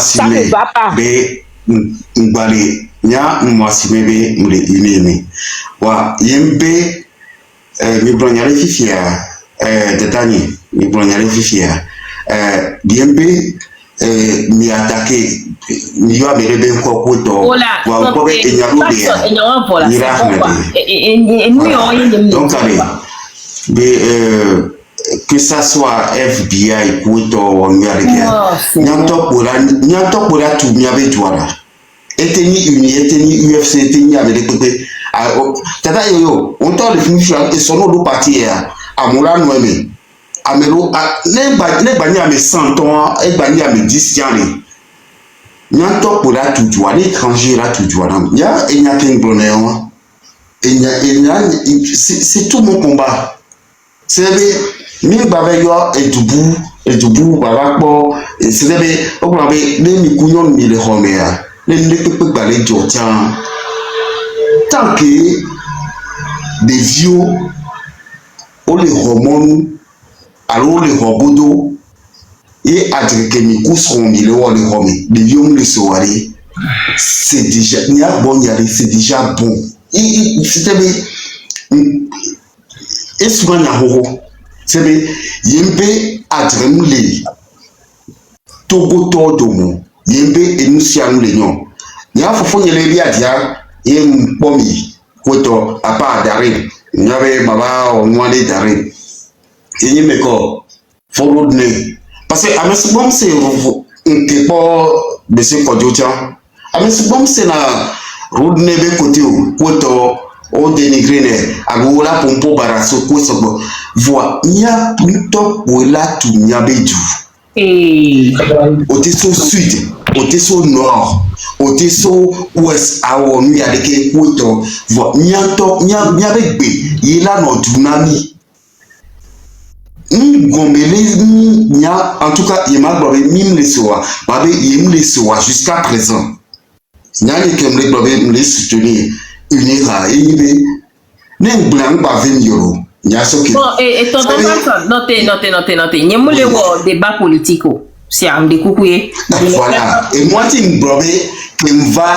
Ça ne va pas. mi attaqué mi yo amere ko ko to wa ko be enyalo de donc que ça soit FBI ou to on y arrive nyanto pora tu mi abe tuara eteni UFC eteni avec côté tata yo on to le finish et son autre parti à moula noeme amelo ne bani ame 100 ans e bani ame 10 ans nyanto pora tu tuara l'étranger là tu tuara ya enya ken bonheur c'est tout mon combat c'est mi bave yo edubu baba po c'est o ko be le mi kunyon mi le homea le pepe gbale jo tian tant que des vieux o le hormone alors le robodo et adrike mi kuson mi le wo le home des vieux le soirée c'est déjà ni a bon y aller c'est déjà bon c'était et souvent na ho c'est bien yembe adremle togo todomo yembe enusianu le nyon ya fofo nyele bi adia yem pomi koto apa darin nyabe baba onwale darin yeme ko forward ne parce que amesbom c'est nke po bese kodjotia amesbom c'est na road ne be côté koto o dénigré agola pompo baraso ko sobo voix nya plutôt wala tu nya beju o te so sud o te so nord o te so ouest awo mi adeke koto voix nya begbe yela no dunami gombele nya en tout cas yema gbobe mim le soa babe yim le soa jusqu'à présent Nyani que me soutenir, unir à Ibe, n'est blanc pas 20 euros. Bon, et tonton Benson, notez. N'y a pas de débat politique. C'est un découcoué. Voilà. Et moi, tu me brûles, que me va,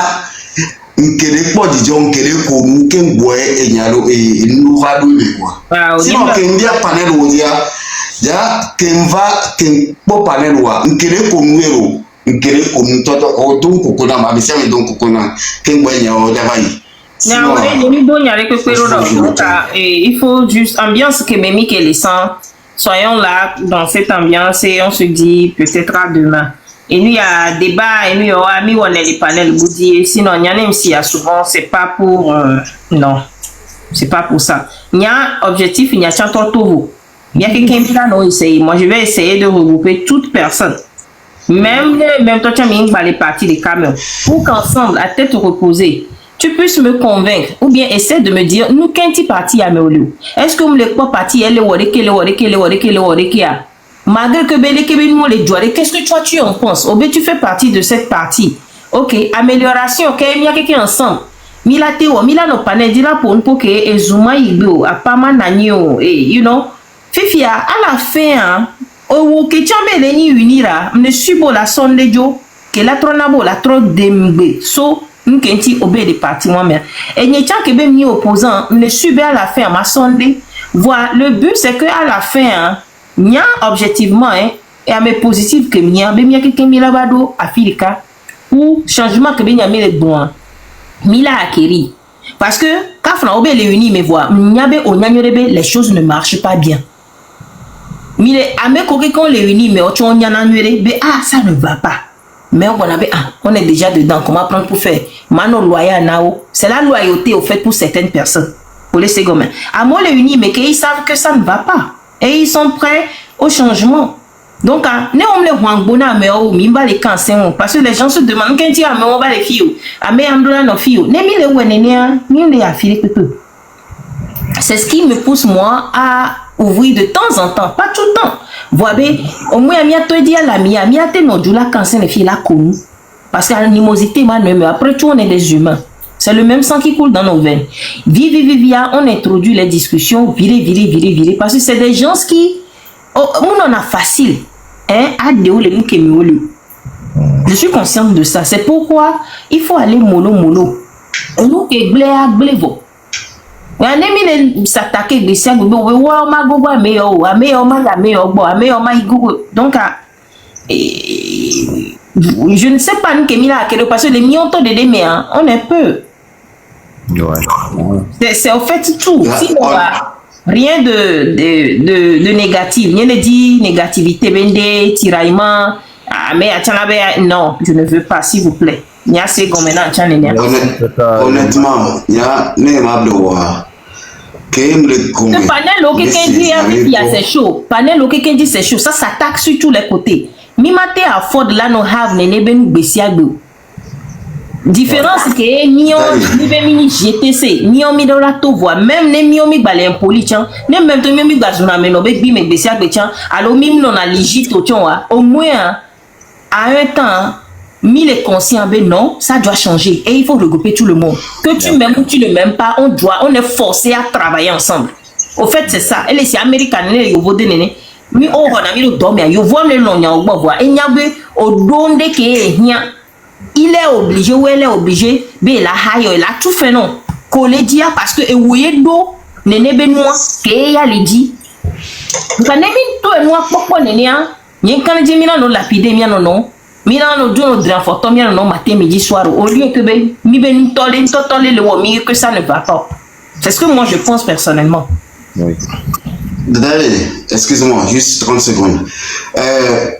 que pas disons que comme que boit et nyalo et nous va donner quoi. Sinon, que me dia panel ou dia, que me va, que pas panel ou que comme nous que comme toto ou donc kokona ma bisia me donc kokona que boit nyalo d'availler. Il faut juste ambiance que Mimi que les sent. Soyons là dans cette ambiance et on se dit peut-être à demain. Et nous il y a débat et nous il y aura mis on est les panels boudier. Sinon il y a même s'il y a souvent c'est pas pour non c'est pas pour ça. Il y a objectif il y a chanteur tout. Il y a quelqu'un qui là non essayer. Moi je vais essayer de regrouper toute personne. Même toi tu as mis les parties des camions pour qu'ensemble à tête reposée tu puisses me convaincre ou bien essaie de me dire nous qu'un parti à Meolou. Est-ce que vous ne pas parti elle malgré que qu'est-ce que toi tu en penses? Ou bien tu fais partie de cette partie. OK, amélioration, OK, il y a quelqu'un ensemble. Mila Théo, Mila no panel dira pour que Ezuma Igbo, a pas mal nanio et you know. Fifia à la fin au que chambe leni unira, ne subo la sonde jo que la tronabo la trop dembe. So nkenti obé des partis moi-même. Et n'y a que même ni opposant, ne subit à la fin ma sondé. Voilà, le but c'est que à la fin, n'y a objectivement et à mes positifs que n'y a même y a quelqu'un mi labado à Filika ou changement que bien y a mis les bons. Mila acquéri. Parce que quand on a obé les unis mais voilà, n'y a au les choses ne marchent pas bien. Mille à mes coquets qu'on les unis mais au chon y en a mais ça ne va pas. Mais on est déjà dedans. Comment prendre pour faire? Mano loyal nao. C'est la loyauté au fait pour certaines personnes. Pour les secondes. À moi les unis, mais qu'ils savent que ça ne va pas. Et ils sont prêts au changement. Donc, ne on les wangona mais oh mimba les cancers parce que les gens se demandent quand tu as mais on va les filles. À mais androla nos filles. Ne mi les wenenia, ni les affilés que peu. C'est ce qui me pousse moi à ouvrir de temps en temps, pas tout le temps. Voyez, au moins, il y a tout dit à la mia, il y a des nodules quand c'est les filles là connues. Parce que l'animosité, mais après tout, on est des humains. C'est le même sang qui coule dans nos veines. Via, on introduit les discussions, virer, parce que c'est des gens qui, on en a facile, à dérouler Je suis consciente de ça. C'est pourquoi il faut aller mollo. Et nous, qui blévo. S'attaquer des siècles, donc je ne sais pas parce que les millions de demi on est peu. C'est au fait tout. Si on va rien de négatif, rien de dit négativité, bende, tiraillement, mais non, je ne veux pas, s'il vous plaît. Il y a ces honnêtement, il y a n'aimable voir. Le panel au dit c'est chaud. Panel au dit c'est chaud. Ça s'attaque sur tous les côtés. Mimate à Ford là no have ne ben besiago. Différence que ni mini GTC ni on mi dans la to voix même ne mi on mi balé impoli tiens ne même to mi bazuna me no be bi me besiago tiens alors mim non a légit au moins à un temps mille est conscient, ben non, ça doit changer et il faut regrouper tout le monde. Que tu m'aimes ou tu ne m'aimes pas, on est forcé à travailler ensemble. Au fait, c'est ça. Elle est américaine, elle est au bout de néné. Mais on a mis le dormir, il voit le long, il y a et il y a au don de qui il est obligé ou elle est obligée, ben la haille, elle a tout fait non. Collé dia parce que et ouye do néné benoît, que y a le dit. Vous avez mis tout et noir pour néné, il y a quand j'ai mis dans lapidé, bien non. Mina no jono dran photo mia no matin midi soir au lieu que mi ben tolé le womi que ça ne va pas. C'est ce que moi je pense personnellement. Oui. D'ailleurs, excuse-moi, juste 30 secondes.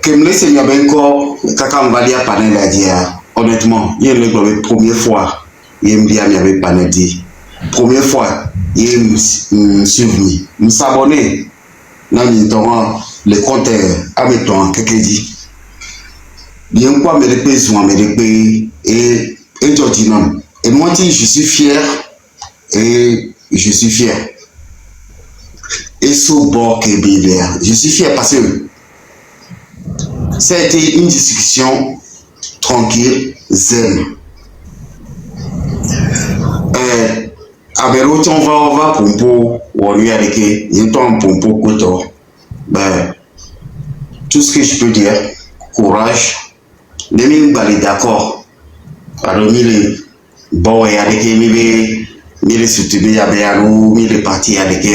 Que me laisse y a ben encore kaka mbalia panel à dire honnêtement, il y a la première fois il me dit à mi panel dit première fois il me suivi, me s'abonner dans le compte à mettre quelque dit. Bien quoi me répète et Georginam. Et moi je suis fier et je suis fier. Et sous bord que je suis fier parce que c'était une discussion tranquille, zen. Abelo on va pompo ou lui avec il tombe pompo koto. Ben tout ce que je peux dire, courage. Les mines balles d'accord. Alors mille bon et avec mille soutenir avec nous, mille partis avec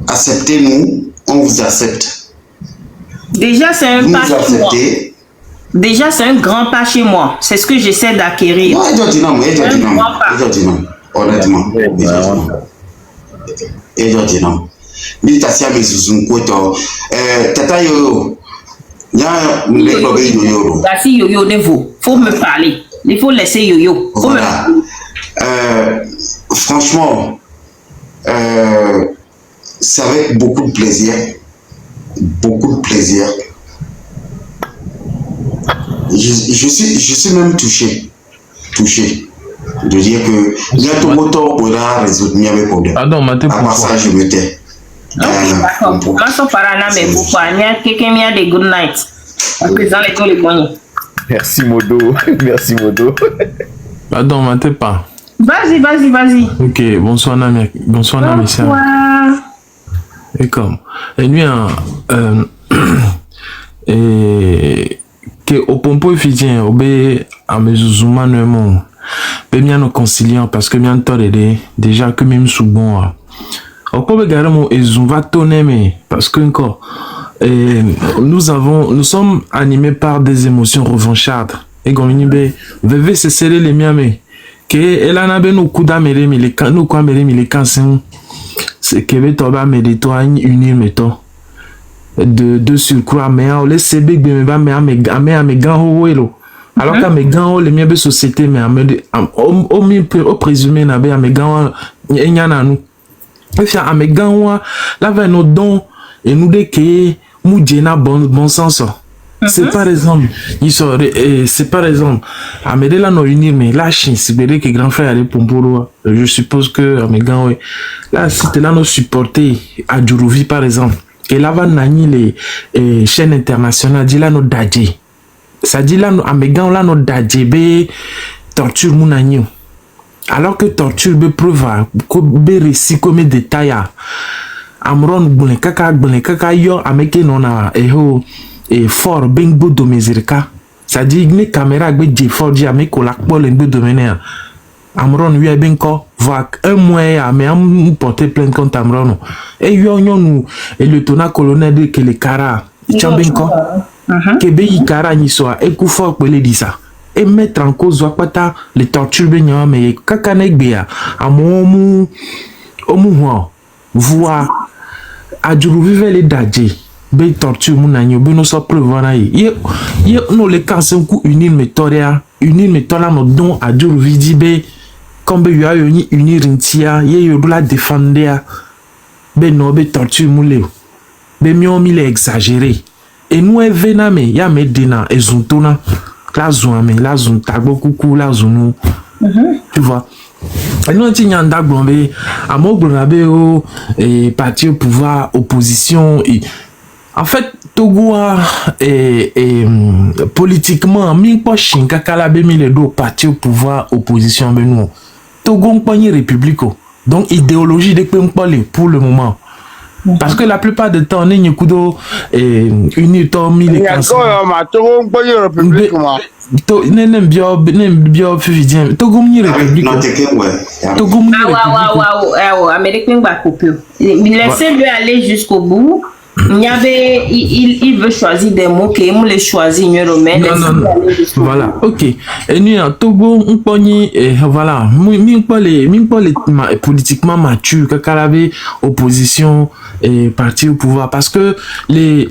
acceptez-nous, on vous accepte. Déjà c'est un pas chez moi. Déjà c'est un grand pas chez moi. C'est ce que j'essaie d'acquérir. Non, honnêtement. Militation mais sous koto tata yo nya les problèmes yo. Si yo niveau, faut me parler. Il faut laisser yo. Voilà. Franchement c'est avec beaucoup de plaisir. Je suis même touché de dire que il y a tout le monde pour résoudre mes problèmes. Ah non, maintenant à part ça, je me tais. D'accord. Moi, je parle mais beaucoup. Il y a quelqu'un qui a des good night. Parce que dans les bonnes. Merci Modo. Pardon, maintenant pas. Vas-y. Ok, bonsoir Nami. Bonsoir Nami. Et comme. Et lui, que au pompo fidien, obé à mes zouzouman non. Bien nos conciliants parce que bien tort déjà que même sous bon. Au pompo garamo et zoumva tonner mais parce que encore nous sommes animés par des émotions revanchardes et comme il dit veve se serrer les miens mais que elle en a ben nous coups d'améré mais les nous quoi améré mais les cancers c'est que veut toba mais des toi unir mettons de surcroît mais on laisse ces big mais mais gants alors qu'à mes gants les miens de société mais au présumé n'a pas mes gants y en a nous et puis à mes gants là va nos dons et nous dès que nous dînons bon sens c'est par exemple c'est par exemple à mes là nous unir mais là chien c'est vrai que grand frère allait pour je suppose que à mes gants là c'était là nous supporter à Djurouvi par exemple et là va nani les chaînes internationales dit là nous dadji ça dit là nous amégan là nous dadji be torture mounani alors que torture be preuve ko be récit comme détail amron gbone kaka yo ameke nona et fort bingbo domezirka ça dit ni caméra be je fort di ameko la pole ngbo domene amron wi ben ko va un mois mais am porter plainte contre amron et yo nous et le lieutenant colonel de Kelekara Chambenko que be ikara ni so e ku fort pele di ça et mettre en cause wakata les tortures benya mais kaka negbea amomu omuho voix adjuru vive les dadji be torture munanyo be no so preuve na ye no le cancer ku unir méthode no don adjuru vidi be comme be yo ni unir ntia ye yo la défendre be no be torture mule be mi on mi le exagéré et nous vename ya medina ezuntona la zouame la zunta beaucoup la zunu tu vois et nous ti nyanda glombe amoglonabe o et parti au pouvoir opposition et en fait Togo politiquement mi po shinka kala be mi le do parti au pouvoir opposition be nous Togo ngpani républico donc idéologie de pempolin pour le moment. Parce que la plupart du temps, on est kudo uni to mille cancer. Togo ngpani république moi. Nem bio fidien. Togo ngni république. Togo ngni république. Américain va couper. Laissez-le aller jusqu'au bout. Il veut choisir des mots que nous les choisir non. Voilà, ok. Et nous en Togo on pogni voilà, mi politiquement mature que avait opposition et parti au pouvoir parce que les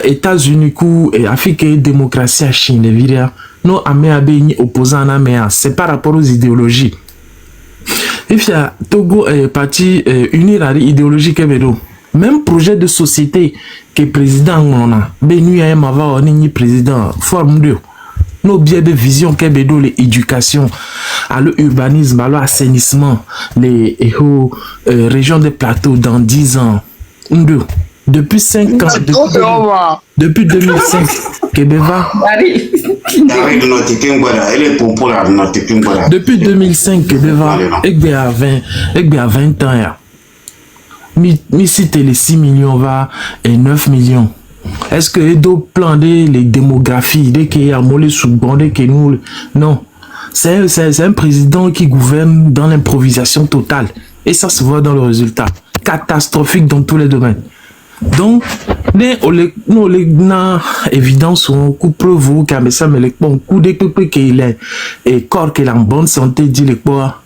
États-Unis et Afrique et démocratie à Chine viria non amé abeni opposant na mais c'est par rapport aux idéologies. Et puis Togo parti unir à l'idéologie kebedo. Même projet de société que président on a benu à mava ni président forme de nos biais de vision qu'est l'éducation à l'urbanisme à l'assainissement les régions des plateaux dans 10 ans Depuis 5 ans, depuis 2005, Kebeva. Depuis 2005, Kebeva, Egbe a 20 ans. Mi cite les 6 millions va et 9 millions. Est-ce que Edo plan les démographies, dès qu'il y a molé sous bon, dès que nous. Non. C'est un président qui gouverne dans l'improvisation totale. Et ça se voit dans le résultat. Catastrophique dans tous les domaines. Donc, nous, les évidence, on coupe vous, car ça, mais les bons coups de peu qu'il est, et corps qu'il est en bonne santé, dit les quoi,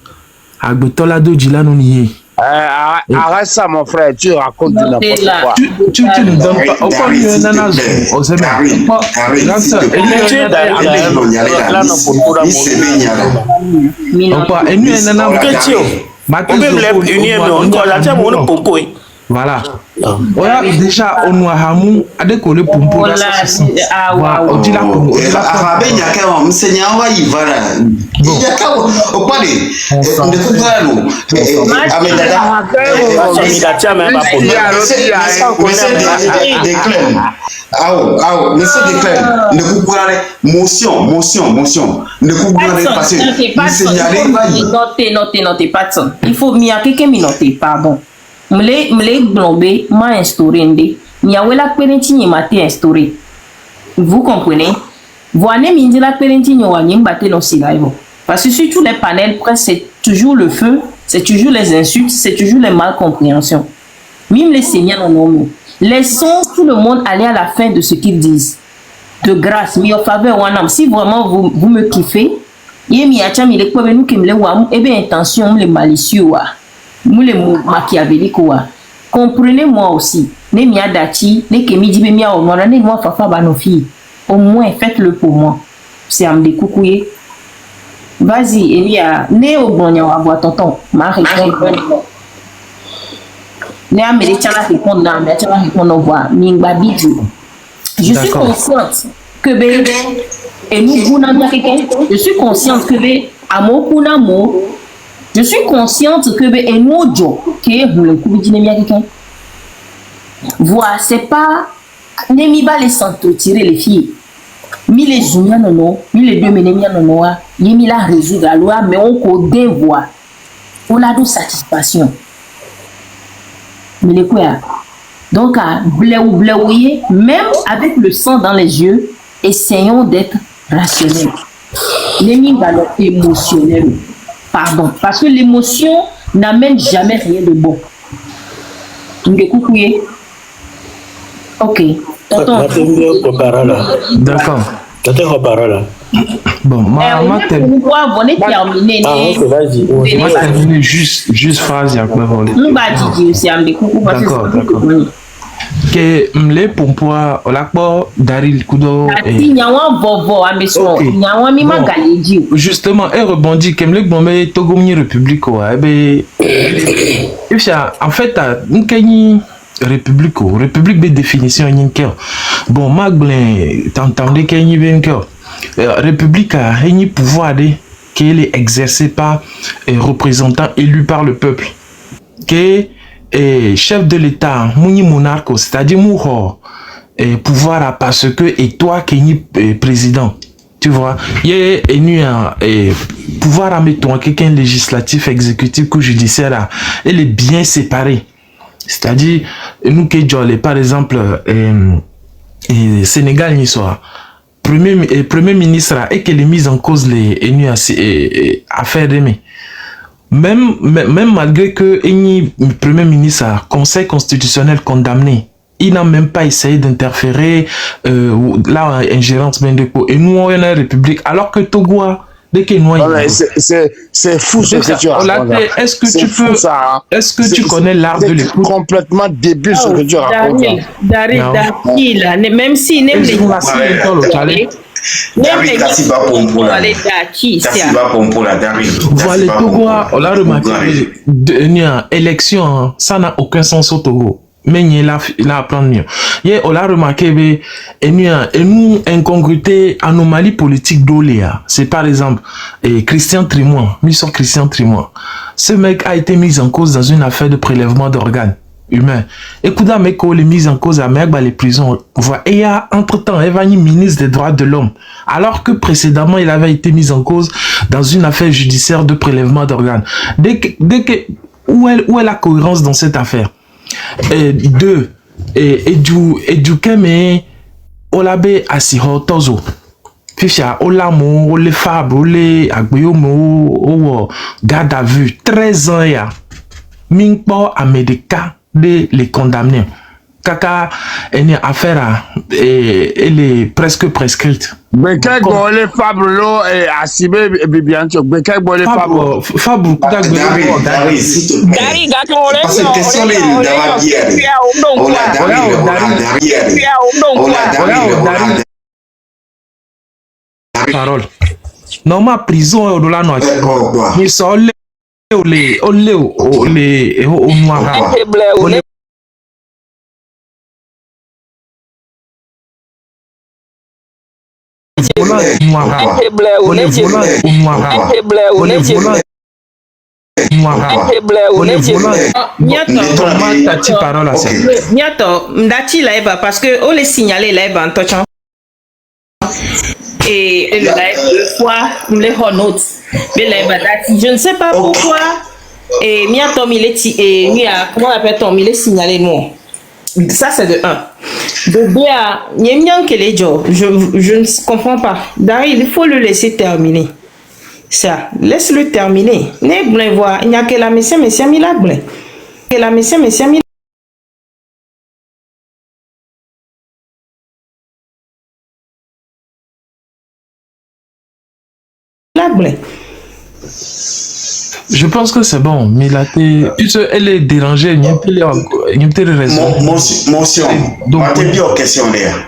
à Gotola de Djila non y est. Arrête ça, mon frère, tu racontes de n'importe quoi. Tu ne donnes pas. Encore une nana, on sait bien. Voilà. Voilà, déjà, on a Hamou, à décoller pour me poser ça. On dit là pour nous. Motion. Notez, Patson. Il faut m'y a quelqu'un noter, pardon. M'le globé m'a instauré ndé miawela kperenti ni mate instauré. Vous comprenez? Voyez mindi la kperenti ni wa nyimbaté no silaivo. Parce que sur tous les panels presse c'est toujours le feu, c'est toujours les insultes, c'est toujours les malcompréhensions. Même les seigneurs non non. Laissons tout le monde aller à la fin de ce qu'ils disent. De grâce, mi en faveur wanam. Si vraiment vous me kiffez, yé mi acha mi le kwa nous qui me le wa et bien intention me le malicieux wa. Moule machiavélique wa. Comprenez-moi aussi. Ne mia dati, ne kemi dibe mia o mora ne moi fafa ba no fille. Au moins faites-le pour moi. C'est à me découcouiller. Vas-y, Elia, ne au bon wa bois tonton. Ma répondre. Ne a me tchala répondre na, me tchala répondre au voix. Mingba bidou. Je suis consciente que bébé et nous gounam quelqu'un. Je suis consciente que bébé amo kunamo. Je suis consciente que et nous jo que vous le coup de quelqu'un. Voilà, c'est pas n'emi ba les centres tirer les filles. Mi les zounia non, mi les deux menemia non, mi la résoudre la loi mais on ko devoir. On a de satisfaction. Mais les quoi? Donc à bléouiller même avec le sang dans les yeux, essayons d'être rationnels. N'emi ba émotionnel. Pardon, parce que l'émotion n'amène jamais rien de bon. Ok. D'accord. Bon, moi terminer juste phrase et après voler. D'accord. Que m'le pompoa olakpo Daril Kudo justement elle rebondit que m'le bombe Togomi République en fait une République de définition une bon maglin t'entendez qu'il y a République a un pouvoir qui est exercé par un représentant élu par le peuple que et chef de l'État, mouni monarque, c'est-à-dire mouho, pouvoir parce que et toi qui es président, tu vois, il y a pouvoir à mettre quelqu'un législatif, exécutif ou judiciaire, elle est bien séparée. C'est-à-dire nous qui par exemple Sénégal n'y soit premier ministre et qu'elle est mise en cause les affaires d'aimer. Même malgré que le premier ministre a conseil constitutionnel condamné, il n'a même pas essayé d'interférer là ingérence et nous on est la République alors que Togo dès que nous c'est fou ce que tu racontes. Est-ce que tu peux est-ce que tu connais l'art de l'écoute? Complètement débile ce que tu racontes. Même si voilà, Togo, on l'a remarqué, une élection, ça n'a aucun sens au Togo. Mais il y a à prendre mieux. On l'a remarqué, une incongruité, anomalie politique d'Oléa. C'est par exemple, Christian Trimois, mission Christian Trimois. Ce mec a été mis en cause dans une affaire de prélèvement d'organes. humain. Écoute, mais quand les mises en cause à Merba, les prisons, et il y a entre-temps, Evani, ministre des droits de l'homme, alors que précédemment, il avait été mis en cause dans une affaire judiciaire de prélèvement d'organes. Où est la cohérence dans cette affaire? Deux, et du Keme, Olabe Asiho Tozo. Ficha, Olamo, Ole Fab, Ole Agbeyomo, garde à vue, 13 ans, ya. Mingpo Amedeka de les condamner. Kaka, une affaire, elle est presque prescrite. Bekek Ole Fab, lo, Asibe, Bibiancho, Bekek Ole Fab. Fab, Dari, parce que question les parole. Non, ma prison est au-delà de nous. Mais ça, ole noir. Parce que on les signalé là en touchant et le live fois les notes mais je ne sais pas pourquoi et Miatom il est et Mia comment on appelle Tom il est signalé non ça c'est de 1 de 2 à Nyemyan Kelejo je ne comprends pas Dari il faut le laisser terminer ça laisse-le terminer ne blin voir il n'y a que la messie mila blin que la messie mila Je pense que c'est bon, mais là, elle est dérangée, il y a une telle raison. Motion, donc, ma t'es bien en question d'ailleurs.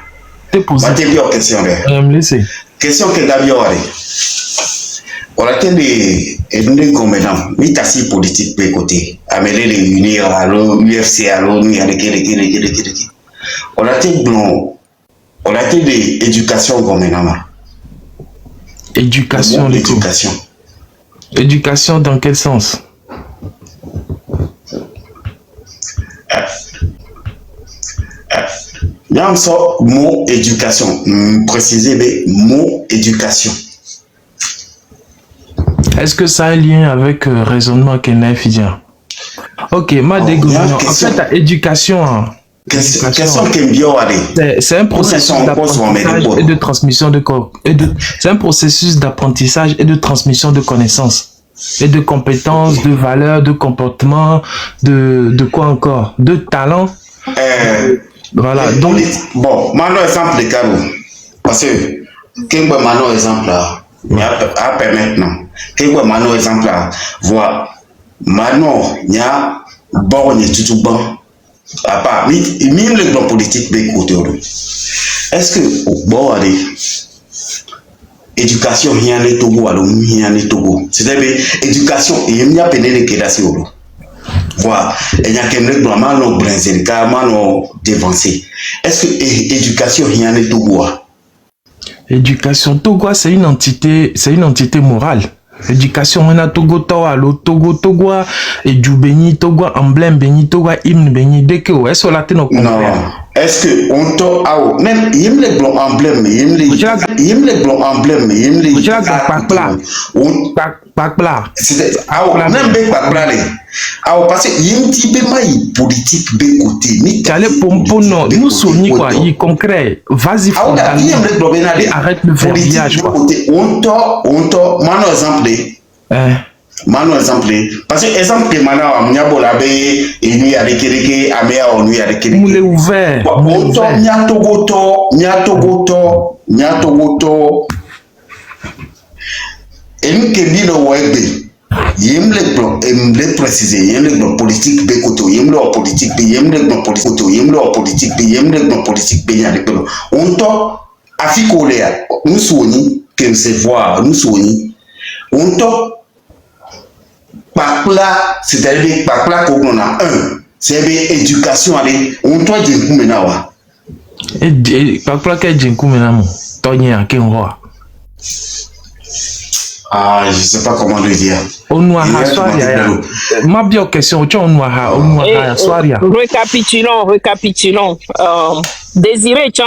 T'es posé. Ma t'es bien en question d'ailleurs. Me laisser. Question que d'abord, on a été des gouvernants, mais t'as si politique de côté, amener les unir à l'UFC, à l'ONU, on a été blanc, on a été des éducations gouvernement. Éducation, l'éducation. Éducation dans quel sens? Il y a un sort mot éducation. Préciser le mot éducation. Est-ce que ça a un lien avec raisonnement qu'elle Fidia? Ok, ma dégouvernance. En fait, éducation. C'est un processus d'apprentissage et de transmission de c'est un processus d'apprentissage et de transmission de connaissances et de compétences, de valeurs, de comportements, de quoi encore, de talents. Voilà. Donc bon, maintenant exemple de Carou, parce que quand maintenant exemple là, à maintenant, quand maintenant exemple là, voilà, maintenant il y a bon, il y a tout bon. À part, même les plans politiques de côté. Est-ce que, bon, allez, éducation, rien n'est Togo, alors rien n'est Togo. C'est-à-dire, éducation, il y a peine de kédassi. Voilà, il y a qu'un mec vraiment non brinzé, carrément non dévancé. Est-ce que éducation, rien n'est Togo? Éducation, Togo, c'est une entité morale. Éducation, on a Togo Togo Togo et du béni Togo emblème béni Togo hymne béni dès que est-ce que là t'es non. Est-ce que on to même hymne les blancs emblème hymne les blancs emblème hymne les Pakpla. C'est même bec pakpla les. Parce que hymne type maï politique de côté. Ni t'allais pompo non nous sommes quoi il concret vas-y arrête le verbiage quoi. On to mano exemple. Mano exemple parce que exemple que mano amnyabo labe et nuit avec Kereke amea on nuit avec Kereke. Moulé ouvert. On to nyato et nous qui dit le web yem le préciser yem le politique be koto yem le politique be yem le politique yem le politique be yem le politique be ya de on to afikolea nous soigner que se voir nous soigner on to pakla c'est-à-dire pakla ko on a un c'est éducation aller on to de kumenawa et pakla ke jinkumena mo tonya ke roi. Ah, je sais pas comment le dire. Onuaha Swaria. Ma bien question, tu Onuaha Swaria. Récapitulons. Désiré, tu